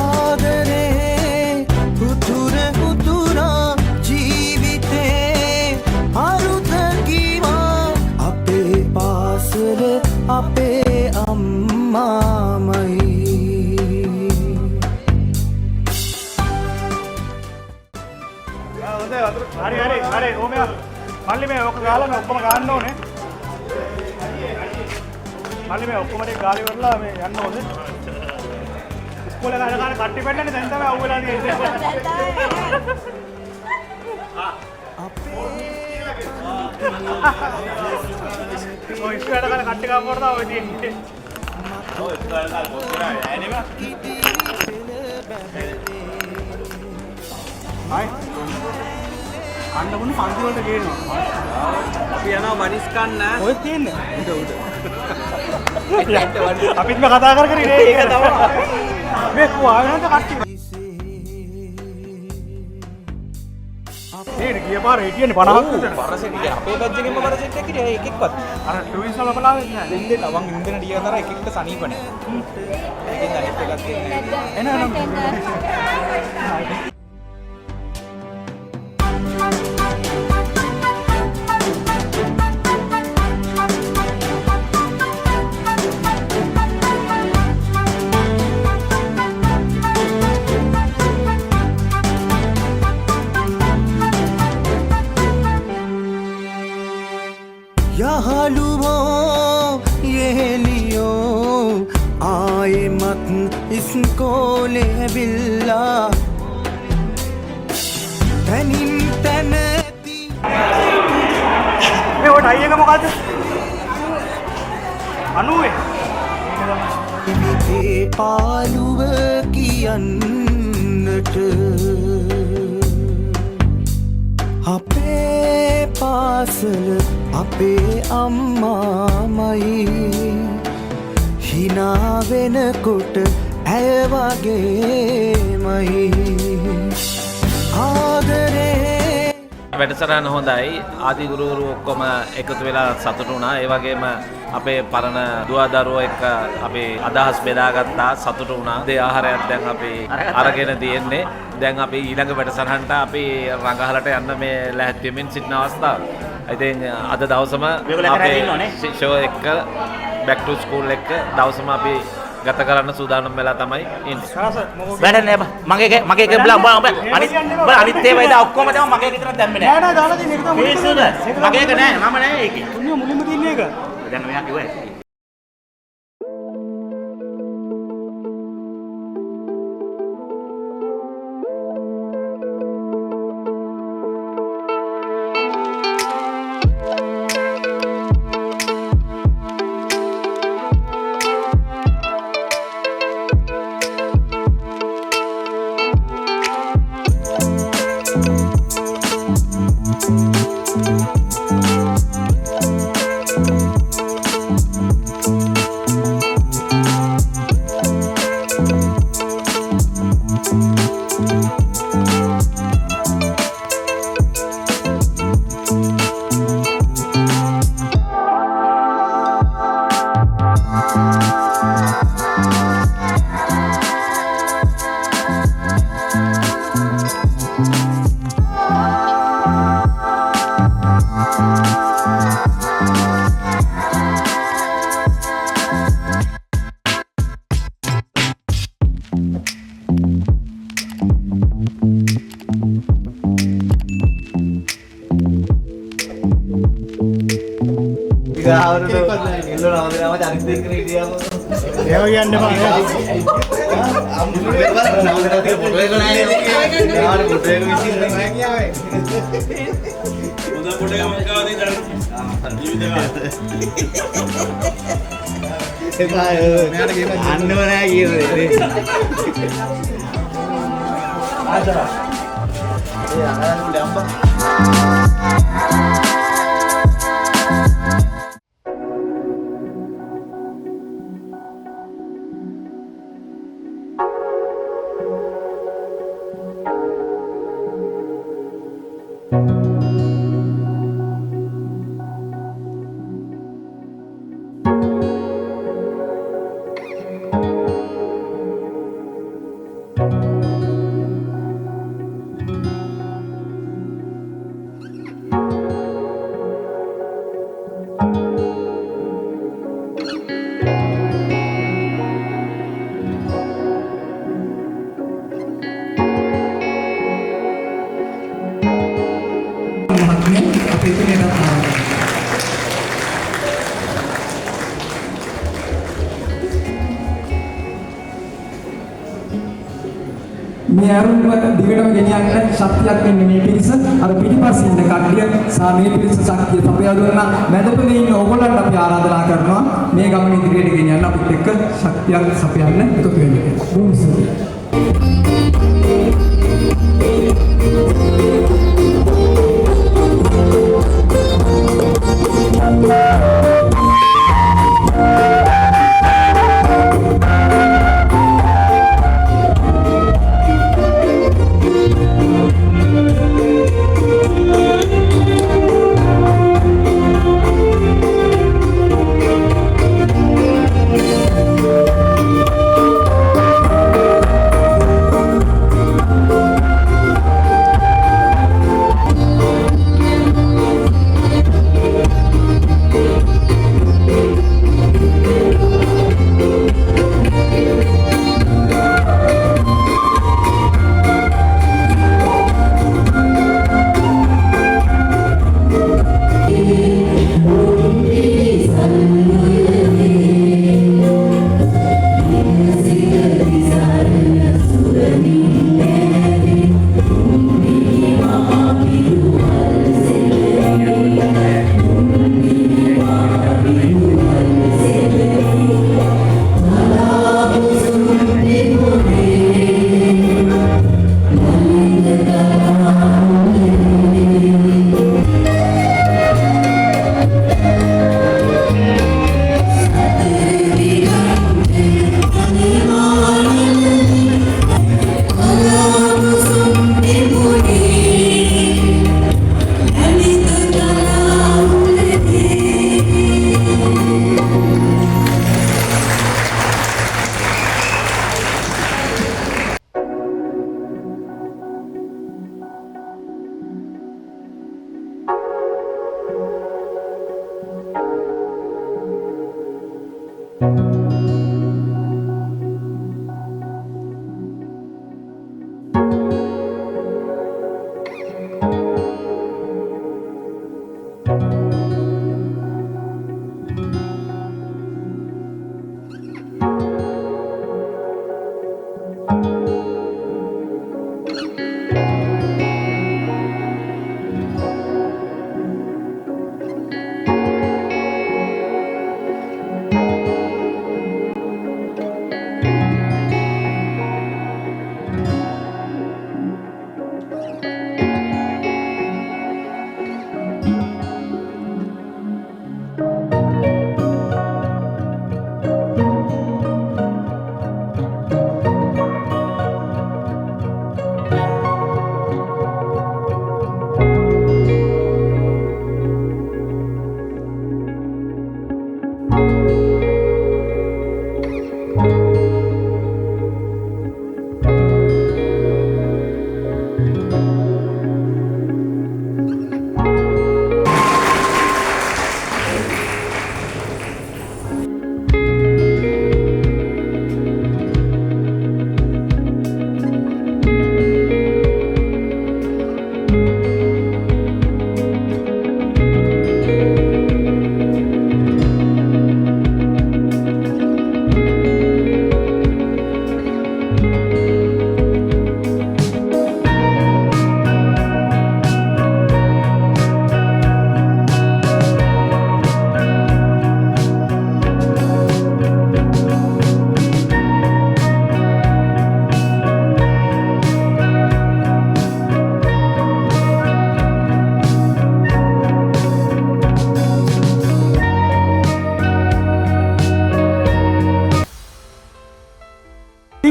ආදරේ උතුර උතුරා ජීවිතේ අරුත කීවා අපේ පාසල අපේ අම්මාමයි හරි ඕමයා මල්ලි මේ ඔක්කොම ගාලා මේ ඔක්කොම ගන්න ඕනේ මල්ලි මේ ඔක්කොම ටික ගාලි වරලා මේ යන්න ඕනේ ඉස්කෝලේ ගාලා ගන්න කට්ටි පෙන්නන්නේ දැන් තමයි අවුලා තියෙන්නේ ඔය ඉස්කෝලේ ගාලා කට්ටි ගාව වරලා ඔය තියෙන්නේ ඔය ඉස්කෝලේ ගාලා පොස්තරා යන්නේම හයි අන්නමුණු පන්ති වලට ගේනවා. අපි යනවා මනිස් කන්න. ඔය තියෙන්නේ. උඩ. අපිත් මේ කතා කර කර ඉන්නේ ඒක තමයි. මේ කොහාමද කට්ටිය. නේද ගිය පාර හිටියනේ 50ක් විතර. පරසෙට කියන අපේ බැජ් එකෙන්ම පරසෙට එක හිටියා එකෙක්වත්. අර ටූරිස්ට් වල බලාවෙන්නේ නැහැ. දෙන්නේ ලවන් ඉන්දන ඩිය අතර එක එක්ක සනීප නැහැ. ඒකෙන් අනිත් එකක් දෙන්නේ. එනනම් यालुओं ये लियो आए मत इसको ले बिल्ला तनिम तनती මේ ඔය ටයි එක මොකද්ද 90 විතේ පාළුව කියන්නට අපේ පාසල අපේ අම්මාමයි හිනා වෙනකොට ඇය වගේමයි ආදරේ වැඩසටහන හොඳයි ආදි ගුරුවරු ඔක්කොම එකතු වෙලා සතුටු වුණා ඒ වගේම අපේ පරණ දුව දරුවෝ එක්ක අපි අදහස් බෙදාගත්තා සතුටු වුණා දේ ආහාරයක් දැන් අපි අරගෙන තියෙන්නේ දැන් අපි ඊළඟ වැඩසටහනට අපි රඟහලට යන්න මේ ලැහැත් වෙමින් සිටින අවස්ථාව. ඉතින් අද දවසම අපේ ෂෝ එක බෑක් ටු ස්කූල් එක දවසම අපි ගත කරන්න සූදානම් වෙලා තමයි ඉන්නේ. වැඩ නෑ මගේ අනිත් ඒවා ඉතින් ඔක්කොම තමයි මගේ විතරක් දැම්මේ නෑ. නෑ නෑ දාලා තියෙන එක තමයි. පිස්සුද? මගේ එක නෑ මම නෑ ඒකේ. තුන්ිය මුලින්ම තියෙන එක. දැන් මෙයා කිව්වේ. මේ අරුණව දිගටම ගෙනියන්න ශක්තියක් වෙන්නේ මේ පිරිස අර පිටිපස්සේ ඉන්න කට්ටිය සා මේ පිරිස ශක්තිය තපයා දුන්නා මැදපොලේ ඉන්න ඕගොල්ලන්ට අපි ආරාධනා කරනවා මේ ගමන ඉදිරියට ගෙනියන්න අපිත් එක්ක ශක්තියක් සපයන්න එකතු වෙන්න කියලා.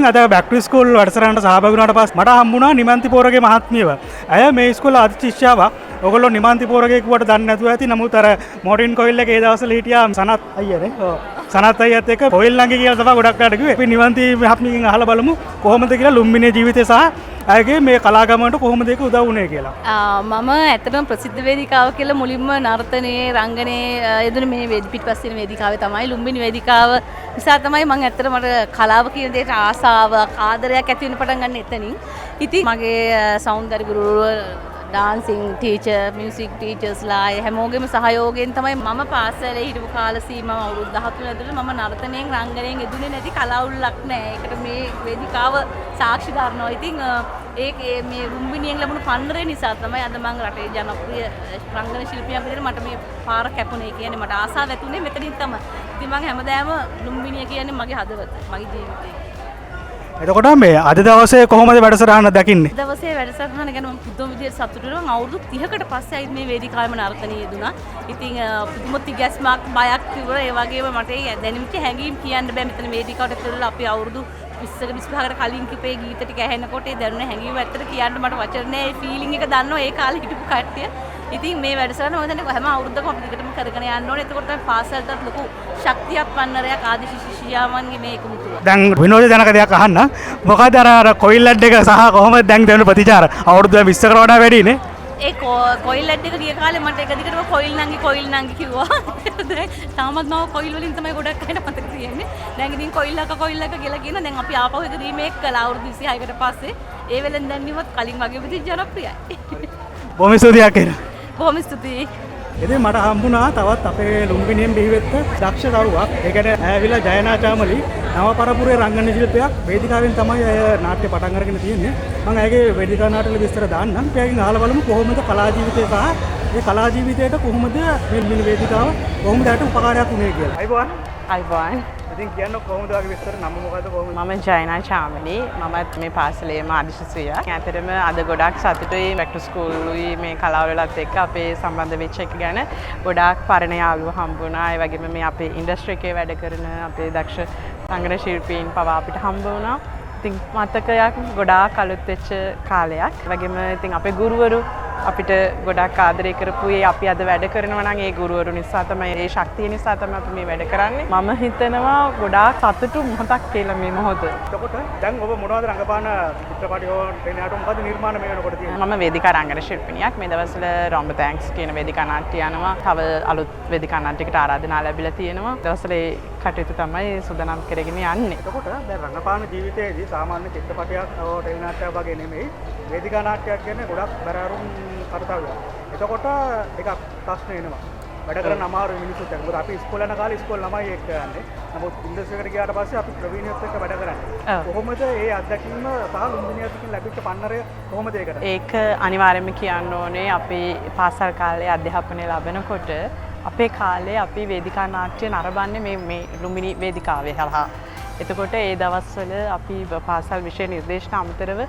අද බැක් ටු ස්කූල් වැඩසටහනට සහභාගී වුණාට පස්සේ මට හම්බුණා නිමන්ති පෝරගේ මහත්මියව. ඇය මේ ඉස්කෝලේ ආදි ශිෂ්‍යාවක්. ඔයගොල්ලෝ නිමන්ති පෝරගේ කිව්වට දන්නේ නැතුව ඇති. නමුත් අර මොඩින් කොයිල් එකේ ඒ දවස්වල හිටියා සනත් අයියානේ. ඔව්. සනත් අයියත් එක්ක කොයිල් ළඟ කියලා තමයි ගොඩක් අයට කිව්වේ. අපි නිමන්ති මහත්මියගෙන් අහලා බලමු කොහොමද කියලා ලුම්බිනියේ ජීවිතය සහ ඇයගේ මේ කලාගමනට කොහොමද ඒක උදව් වුණේ කියලා. මම ඇත්තටම ප්‍රසිද්ධ වේදිකාව කියලා මුලින්ම නර්තනයේ රංගනයේ යෙදුනේ මේ පිටිපස්සේ වේදිකාවේ තමයි ලුම්බිනි වේදිකාව නිසා තමයි මම ඇත්තට මට කලාව කියන දේට ආසාවක් ආදරයක් ඇති වෙන්න පටන් ගන්න එතනින්. ඉතින් මගේ සෞන්දර්ය ගුරුවරු ඩාන්සිං ටීචර් මියුසික් ටීචර්ස්ලා හැමෝගෙම සහයෝගයෙන් තමයි මම පාසලේ හිටපු කාල සීමාව අවුරුදු 13 ඇතුළත මම නර්තනයෙන් රංගනයෙන් යෙදුනේ නැති කලාවුල්ලක් නැහැ. ඒකට මේ වේදිකාව සාක්ෂි දරනවා. ඉතින් ඒ මේ ලුම්බිනියෙන් ලැබුණු පන්නරය නිසා තමයි අද මම රටේ ජනප්‍රිය රංගන ශිල්පියෙක් විදිහට මට මේ පාර කැපුණේ. කියන්නේ මට ආසාව ඇතුනේ මෙතනින් තමයි. ඉතින් මම හැමදාම ලුම්බිනිය කියන්නේ මගේ හදවත, මගේ ජීවිතේ. එතකොට මේ අද දවසේ කොහොමද වැඩසටහන දකින්නේ? දවසේ වැඩසටහන ගැන මම පුදුම විදිහට සතුටු වෙනවා. මම අවුරුදු 30කට පස්සේ ආයි මේ වේදිකාවෙම නර්තනයේ යෙදුණා. ඉතින් පුදුම තිගැස්මක් බයක් තිබුණා. ඒ වගේම මට දැනෙච්ච හැඟීම් කියන්න බෑ. මෙතන වේදිකාවට ඇතුළට අපි අවුරුදු 20කට 25කට කලින් කිපේ ගීත ටික ඇහෙනකොට ඒ දැනුණ හැඟීම ඇත්තට කියන්න මට වචන නෑ. ඒ ෆීලිං එක දන්නවා ඒ කාලේ හිටපු කට්ටිය. ඉතින් මේ වැඩසටහන මම දැන් හැම අවුරුද්දකම අපි දිගටම කරගෙන යන්න ඕනේ. එතකොට තමයි පාසලටත් ලොකු ශක්තියක් පන්නරයක් ආදි ශිෂ්‍යයාමන්ගේ මේ එකමුතුව. දැන් විනෝද ජනක දෙයක් අහන්න. මොකද අර කොයිල් ලැඩ් එක සහ කොහොමද දැන් දෙන ප්‍රතිචාර? අවුරුදු 20කට වඩා වැඩිනේ. ඒ කොයිල් ලැඩ් එක ගිය කාලේ මට එක දිගටම කොයිල් නංගි කිව්වා. දැන් තාමත් මම කොයිල් වලින් තමයි ගොඩක් අයට මතක තියෙන්නේ. දැන් ඉතින් කොයිල් එක කියලා කියන දැන් අපි ආපහු එක රීමේක් කළා අවුරුදු 26කට පස්සේ. ඒ වෙලෙන් දැන් ඉවත් කලින් වගේ විදිහ ජනප්‍රියයි. බොහොම ස්තුතියි අකේන. බොහොම ස්තුතියි. ඉතින් මට හම්බුණා තවත් අපේ ලුම්බිනියෙන් බිහිවෙච්ච දක්ෂ දරුවක්. ඒ කියන්නේ ඈවිලා ජයනා චාමලි නව පරපුරේ රංගන ශිල්පියක්. වේදිකාවෙන් තමයි අය නාට්‍ය පටන් අරගෙන තියෙන්නේ. මම ඇගේ වේදිකා නාට්‍යවල විස්තර දාන්නම්. එයාගෙන් අහලා බලමු කොහොමද කලා ජීවිතය සහ ඒ කලා ජීවිතයට කොහොමද මේ වේදිකාව කොහොමද ඇට උපකාරයක් වුනේ කියලා. අයිබෝන්. අයිබෝන්. ඉතින් කියන්න කොහොමද වගේ විස්තර නම මොකද්ද කොහොමද? මම ජයනා චාමලි. මමත් මේ පාසලේම ආදිශිෂ්‍යයා. ඇත්තටම අද ගොඩක් සතුටුයි බැක් ටු ස්කූල්ුයි මේ කලාවලත් එක්ක අපේ සම්බන්ධ වෙච්ච එක ගැන ගොඩාක් පරණ යාළුවෝ හම්බුණා. ඒ වගේම මේ අපේ ඉන්ඩස්ට්‍රි එකේ වැඩ කරන අපේ දක්ෂ රංගන ශිල්පීන් පවා අපිට හම්බ වුණා. ඉතින් මතකයක් ගොඩාක් අලුත් වෙච්ච කාලයක්. ඒ වගේම ඉතින් අපේ ගුරුවරු අපිට ගොඩක් ආදරය කරපු අපි අද වැඩ කරනවා නම් ඒ ගුරුවරු නිසා තමයි ඒ ශක්තිය නිසා තමයි අපි මේ වැඩ කරන්නේ. මම හිතනවා ගොඩාක් සතුටු මොහොතක් කියලා මේ මොහොත. එතකොට දැන් ඔබ මොනවද රංගපාන චිත්‍රපටි හෝ ටෙලිනාට්‍ය මොකද නිර්මාණ මේ වෙනකොට තියෙන්නේ? මම වේදිකා රංගන ශිල්පිනියක්. මේ දවස්වල රොම්බ තැන්ක්ස් කියන වේදිකා නාට්‍ය යනවා. තව අලුත් වේදිකා නාට්‍යයකට ආරාධනා ලැබිලා තියෙනවා. දවස්වල කටයුතු තමයි සූදානම් කරගෙන යන්නේ. එතකොට දැන් රංගපාන ජීවිතයේදී සාමාන්‍ය චිත්‍රපටයක් ටෙලි නාට්‍යයක් වගේ නෙමෙයි වේදිකා නාට්‍යයක් කියන්නේ ගොඩක් බරාරුම් කර්තව්‍යයක්. එතකොට ටිකක් ප්‍රශ්න එනවා. වැඩ කරන්න අමාරුයි මිනිස්සුන්ට. මොකද අපි ඉස්කෝලේ යන කාලේ ඉස්කෝල ළමයි එක්ක යන්නේ. නමුත් ඉන්ඩස්ට්‍රියකට ගියාට පස්සේ අපි ප්‍රවීණයොත් එක්ක වැඩ කරන්නේ. කොහොමද මේ අත්දැකීම සහ ලුම්බිනියත් ලැබිච්ච පන්නරය කොහොමද ඒකට? ඒක අනිවාර්යයෙන්ම කියන්න ඕනේ අපි පාසල් කාලේ අධ්‍යාපනය ලැබෙනකොට අපේ කාලේ අපි වේදිකා නාට්‍ය නරඹන්නේ මේ ලුම්බිනි වේදිකාවේ හරහා. එතකොට ඒ දවස්වල අපි පාසල් විෂය නිර්දේශන අමතරව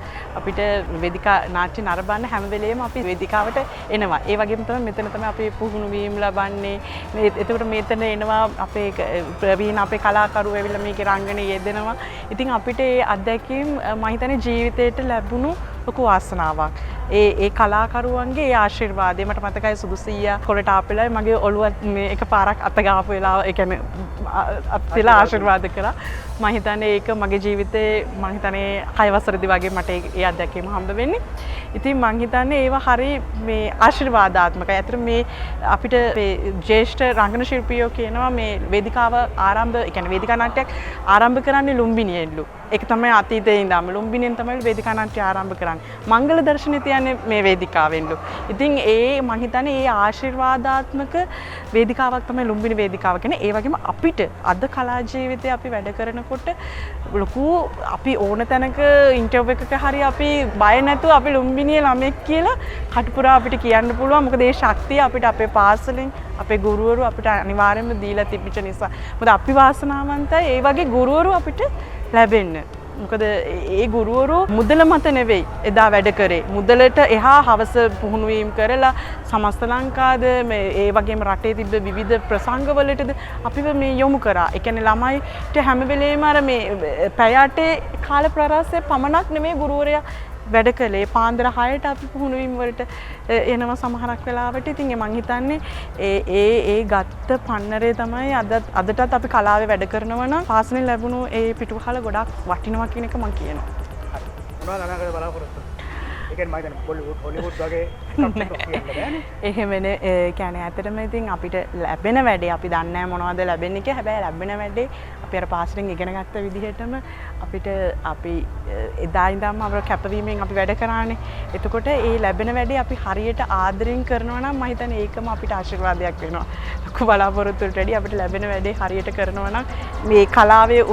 අපිට වේදිකා නාට්‍ය නරඹන්න හැම වෙලේම අපි වේදිකාවට එනවා. ඒ වගේම තමයි මෙතන තමයි අපි පුහුණු වීම ලබන්නේ. එතකොට මෙතන එනවා අපේ ප්‍රවීණ අපේ කලාකරු ඇවිල්ලා මේකේ රංගනයේ යෙදෙනවා. ඉතින් අපිට ඒ අත්දැකීම් මම හිතන්නේ ජීවිතේට ලැබුණු ලොකු වාසනාවක්. ඒ කලාකරුවන්ගේ ඒ ආශිර්වාදය මට මතකයි සුදුසීයා කොළට ආපෙලා මගේ ඔළුව මේ එකපාරක් අත ගාපු වෙලාව ඒ කියන්නේ අත්තිලා ආශිර්වාද කරා. මම හිතන්නේ ඒක මගේ ජීවිතේ මම හිතන්නේ 6 වසරේදී වගේ මට ඒ අත්දැකීම හම්බ වෙන්නේ. ඉතින් මම හිතන්නේ ඒවා හරි මේ ආශිර්වාදාත්මකයි. අතට මේ අපිට මේ ජ්‍යෙෂ්ඨ රංගන ශිල්පියෝ කියනවා මේ වේදිකාව ආරම්භ ඒ කියන්නේ වේදිකා නාට්‍යයක් ආරම්භ කරන්නේ ලුම්බිනියෙන්ලු. ඒක තමයි අතීතයේ ඉඳන්ම ලුම්බිනියෙන් තමයි වේදිකා නාට්‍ය ආරම්භ කරන්නේ. මංගල දර්ශනේ තියන්නේ මේ වේදිකාවෙන්ලු. ඉතින් මම හිතන්නේ ඒ ආශිර්වාදාත්මක වේදිකාවක් තමයි ලුම්බිනි වේදිකාව කියන්නේ. ඒ වගේම අපිට අද කලා ජීවිතේ අපි වැඩ කරනකොට ලොකු අපි ඕන තැනක ඉන්ටර්වයුව එකක හරි අපි බය නැතුව අපි ලුම්බිනියේ ළමෙක් කියලා කටුපුරා අපිට කියන්න පුළුවන්. මොකද ඒ ශක්තිය අපිට අපේ පාසලෙන් අපේ ගුරුවරු අපිට අනිවාර්යයෙන්ම දීලා තිබිච්ච නිසා. මොකද අපි වාසනාවන්තයි ඒ වගේ ගුරුවරු අපිට ලැබෙන්න. මොකද ඒ ගුරුවරු මුදල මත නෙවෙයි එදා වැඩ කරේ. මුදලට එහා හවස පුහුණුවීම් කරලා සමස්ත ලංකාද මේ ඒ වගේම රටේ තිබ්බ විවිධ ප්‍රසංගවලටද අපිව මේ යොමු කරා. ඒ කියන්නේ ළමයිට හැම වෙලේම අර මේ පැය 8 කාල ප්‍රාසය පමණක් නෙමෙයි ගුරුවරයා වැඩ කළේ. පාන්දර 6ට අපි පුහුණුවීම් වලට එනවා සමහරක් වෙලාවට. ඉතින් මම හිතන්නේ ඒ ගත්ත පන්නරේ තමයි අදටත් අපි කලාවේ වැඩ කරනවා නම් පාසලෙන් ලැබුණු ඒ පිටුපහල ගොඩක් වටිනවා කියන එක මම කියනවා. මොනවද අනාගත බලාපොරොත්තු? ඒ කියන්නේ මම හිතන්නේ හොලිවුඩ් වගේ එකක් කියන්න බෑනේ. එහෙමනේ කියන්නේ ඇත්තටම ඉතින් අපිට ලැබෙන වැඩේ අපි දන්නේ නැහැ මොනවද ලැබෙන්නේ කියලා. හැබැයි ලැබෙන වැඩේ අපි අර පාසලෙන් ඉගෙන ගත්ත විදිහටම අපිට අපි එදා ඉඳන්ම අපේ කැපවීමෙන් අපි වැඩ කරානේ. එතකොට ඒ ලැබෙන වැඩේ අපි හරියට ආදරෙන් කරනවා නම් මම හිතන්නේ ඒකම අපිට ආශිර්වාදයක් වෙනවා. ලොකු බලාපොරොත්තුවට වැඩි අපිට ලැබෙන වැඩේ හරියට කරනවා නම් මේ කලාවේ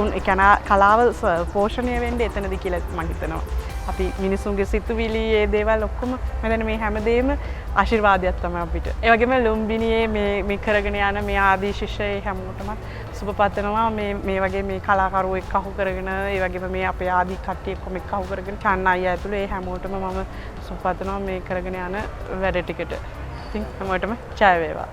කලාව පෝෂණය වෙන්නේ එතනදී කියලා මම හිතනවා. අපි මිනිසුන්ගේ සිතුවිලි ඒ දේවල් ඔක්කොම මම මේ හැමදේම ආශිර්වාදයක් තමයි අපිට. ඒ වගේම ලුම්බිනියේ මේ කරගෙන යන මේ ආදී ශිෂ්‍ය හැමෝටම සුබ පතනවා මේ වගේ මේ කලාකරුවෝ එක්ක අහු කරගෙන ඒ වගේම මේ අපේ ආදී කට්ටිය එක්ක එක්ක අහු කරගෙන චන්න අයියා ඇතුළේ ඒ හැමෝටම මම සුබ පතනවා මේ කරගෙන යන වැඩ ටිකට. ඉතින් හැමෝටම ජය වේවා.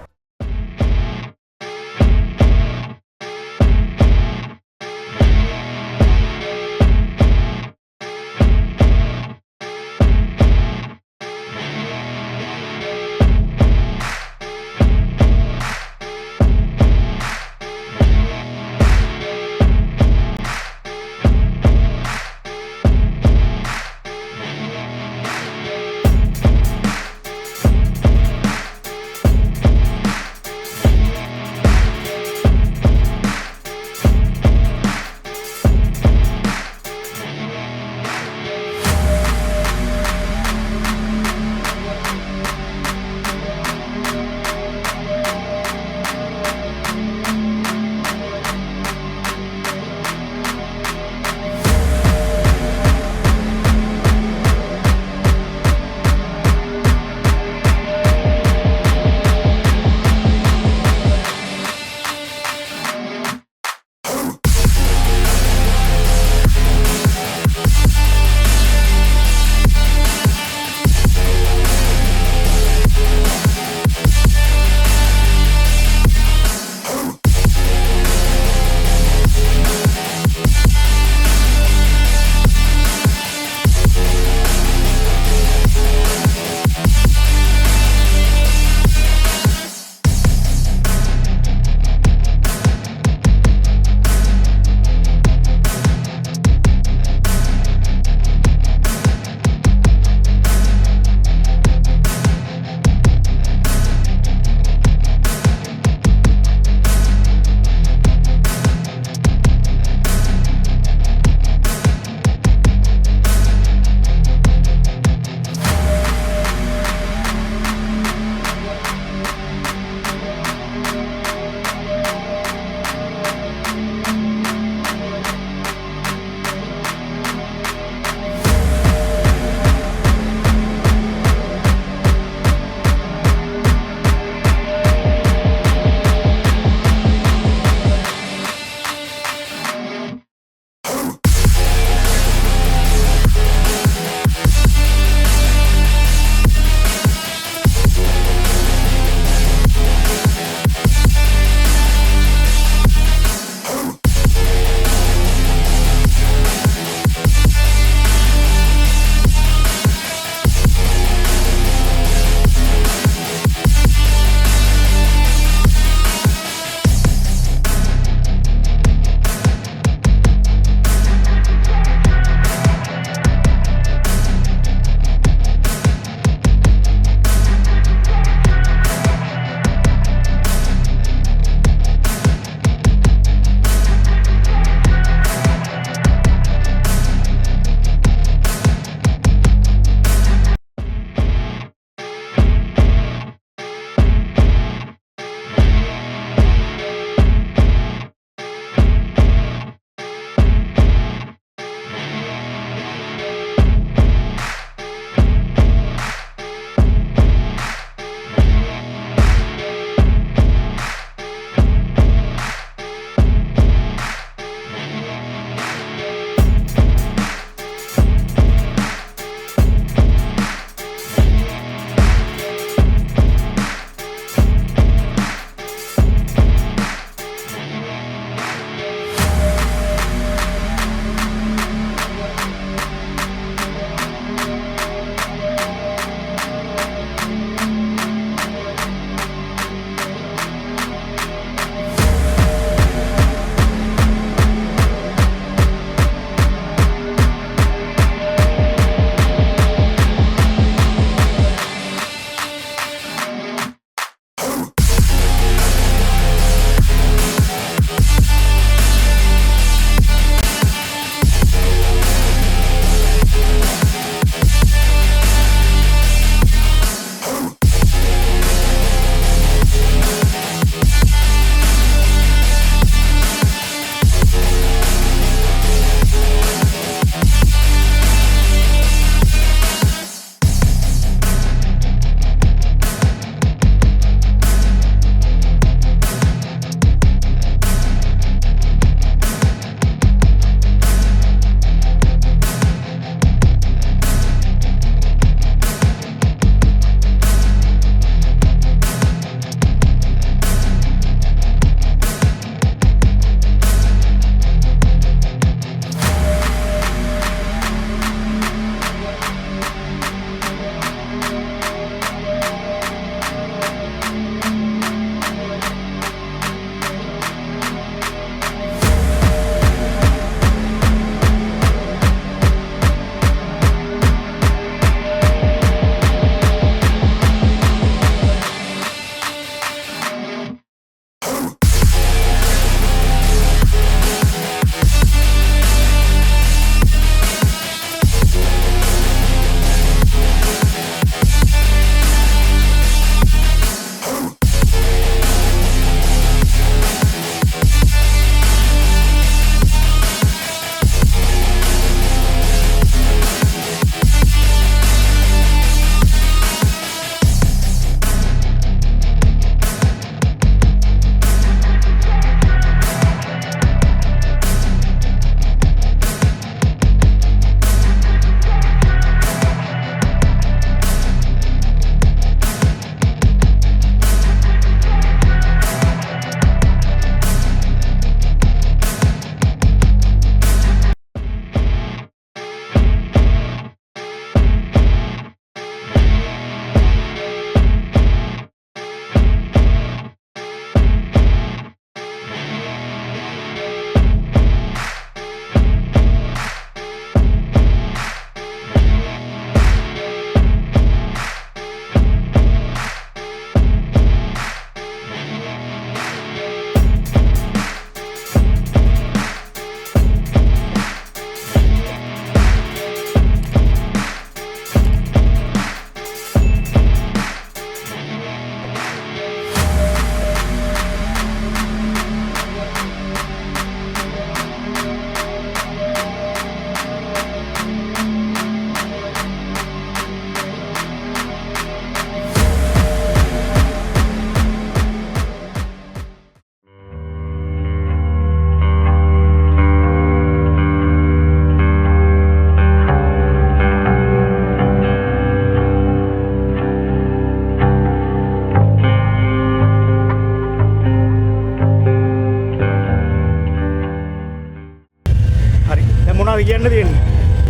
මොනවද කියන්න තියෙන්නේ?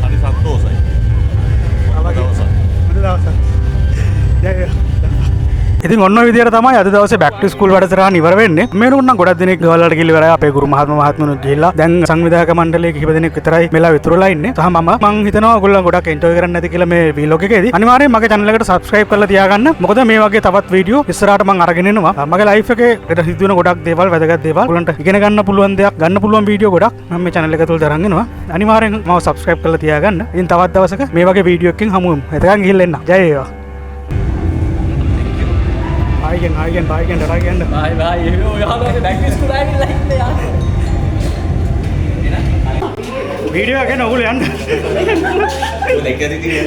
හරි සන්තෝෂයි. හොඳ දවසක්. ජය වේවා. ඉතින් ඔන්න ඔය විදිහට තමයි අද දවසේ බෑක් ටු ස්කූල් වැඩසටහන ඉවර වෙන්නේ. මේනුත් නම් ගොඩක් දෙනෙක් ගෙවල් වලට ගිහිල්ලා ඉවරයි. අපේ ගුරු මහත්මයන් ගිහිල්ලා දැන් සංවිධායක මණ්ඩලයේ කිහිප දෙනෙක් විතරයි මෙලා විතරලා ඉන්නේ. සහ මම හිතනවා ඔයගොල්ලෝ ගොඩක් එන්ජොයි කරන්න ඇති කියලා මේ වීලොග් එකේදී. අනිවාර්යෙන් මගේ channel එකට subscribe කරලා තියාගන්න. මොකද මේ වගේ තවත් වීඩියෝ ඉස්සරහට මම අරගෙන එනවා. මගේ life එකේ සිද්ධ වෙන ගොඩක් දේවල් වැදගත් දේවල් ඔයගොල්ලන්ට ඉගෙන ගන්න පුළුවන් දෙයක් ගන්න පුළුවන් වීඩියෝ ගොඩක් මම මේ channel එක තුල තරන් එනවා. අනිවාර්යෙන් මම subscribe කරලා තියාගන්න. ඉතින් තවත් දවසක මේ වගේ වීඩියෝ එකකින් හමු වෙමු. එතකන් ගිහිල්ලා එන්න. ජය වේවා. Again, bye again. බයි බයි ඔයාලගේ බැක් ස්කූල් ආවිල්ලා ඉන්නේ යාර වීඩියෝ එකේ නෝගොල්ලෝ යන්න. ලෙකරි දිනේ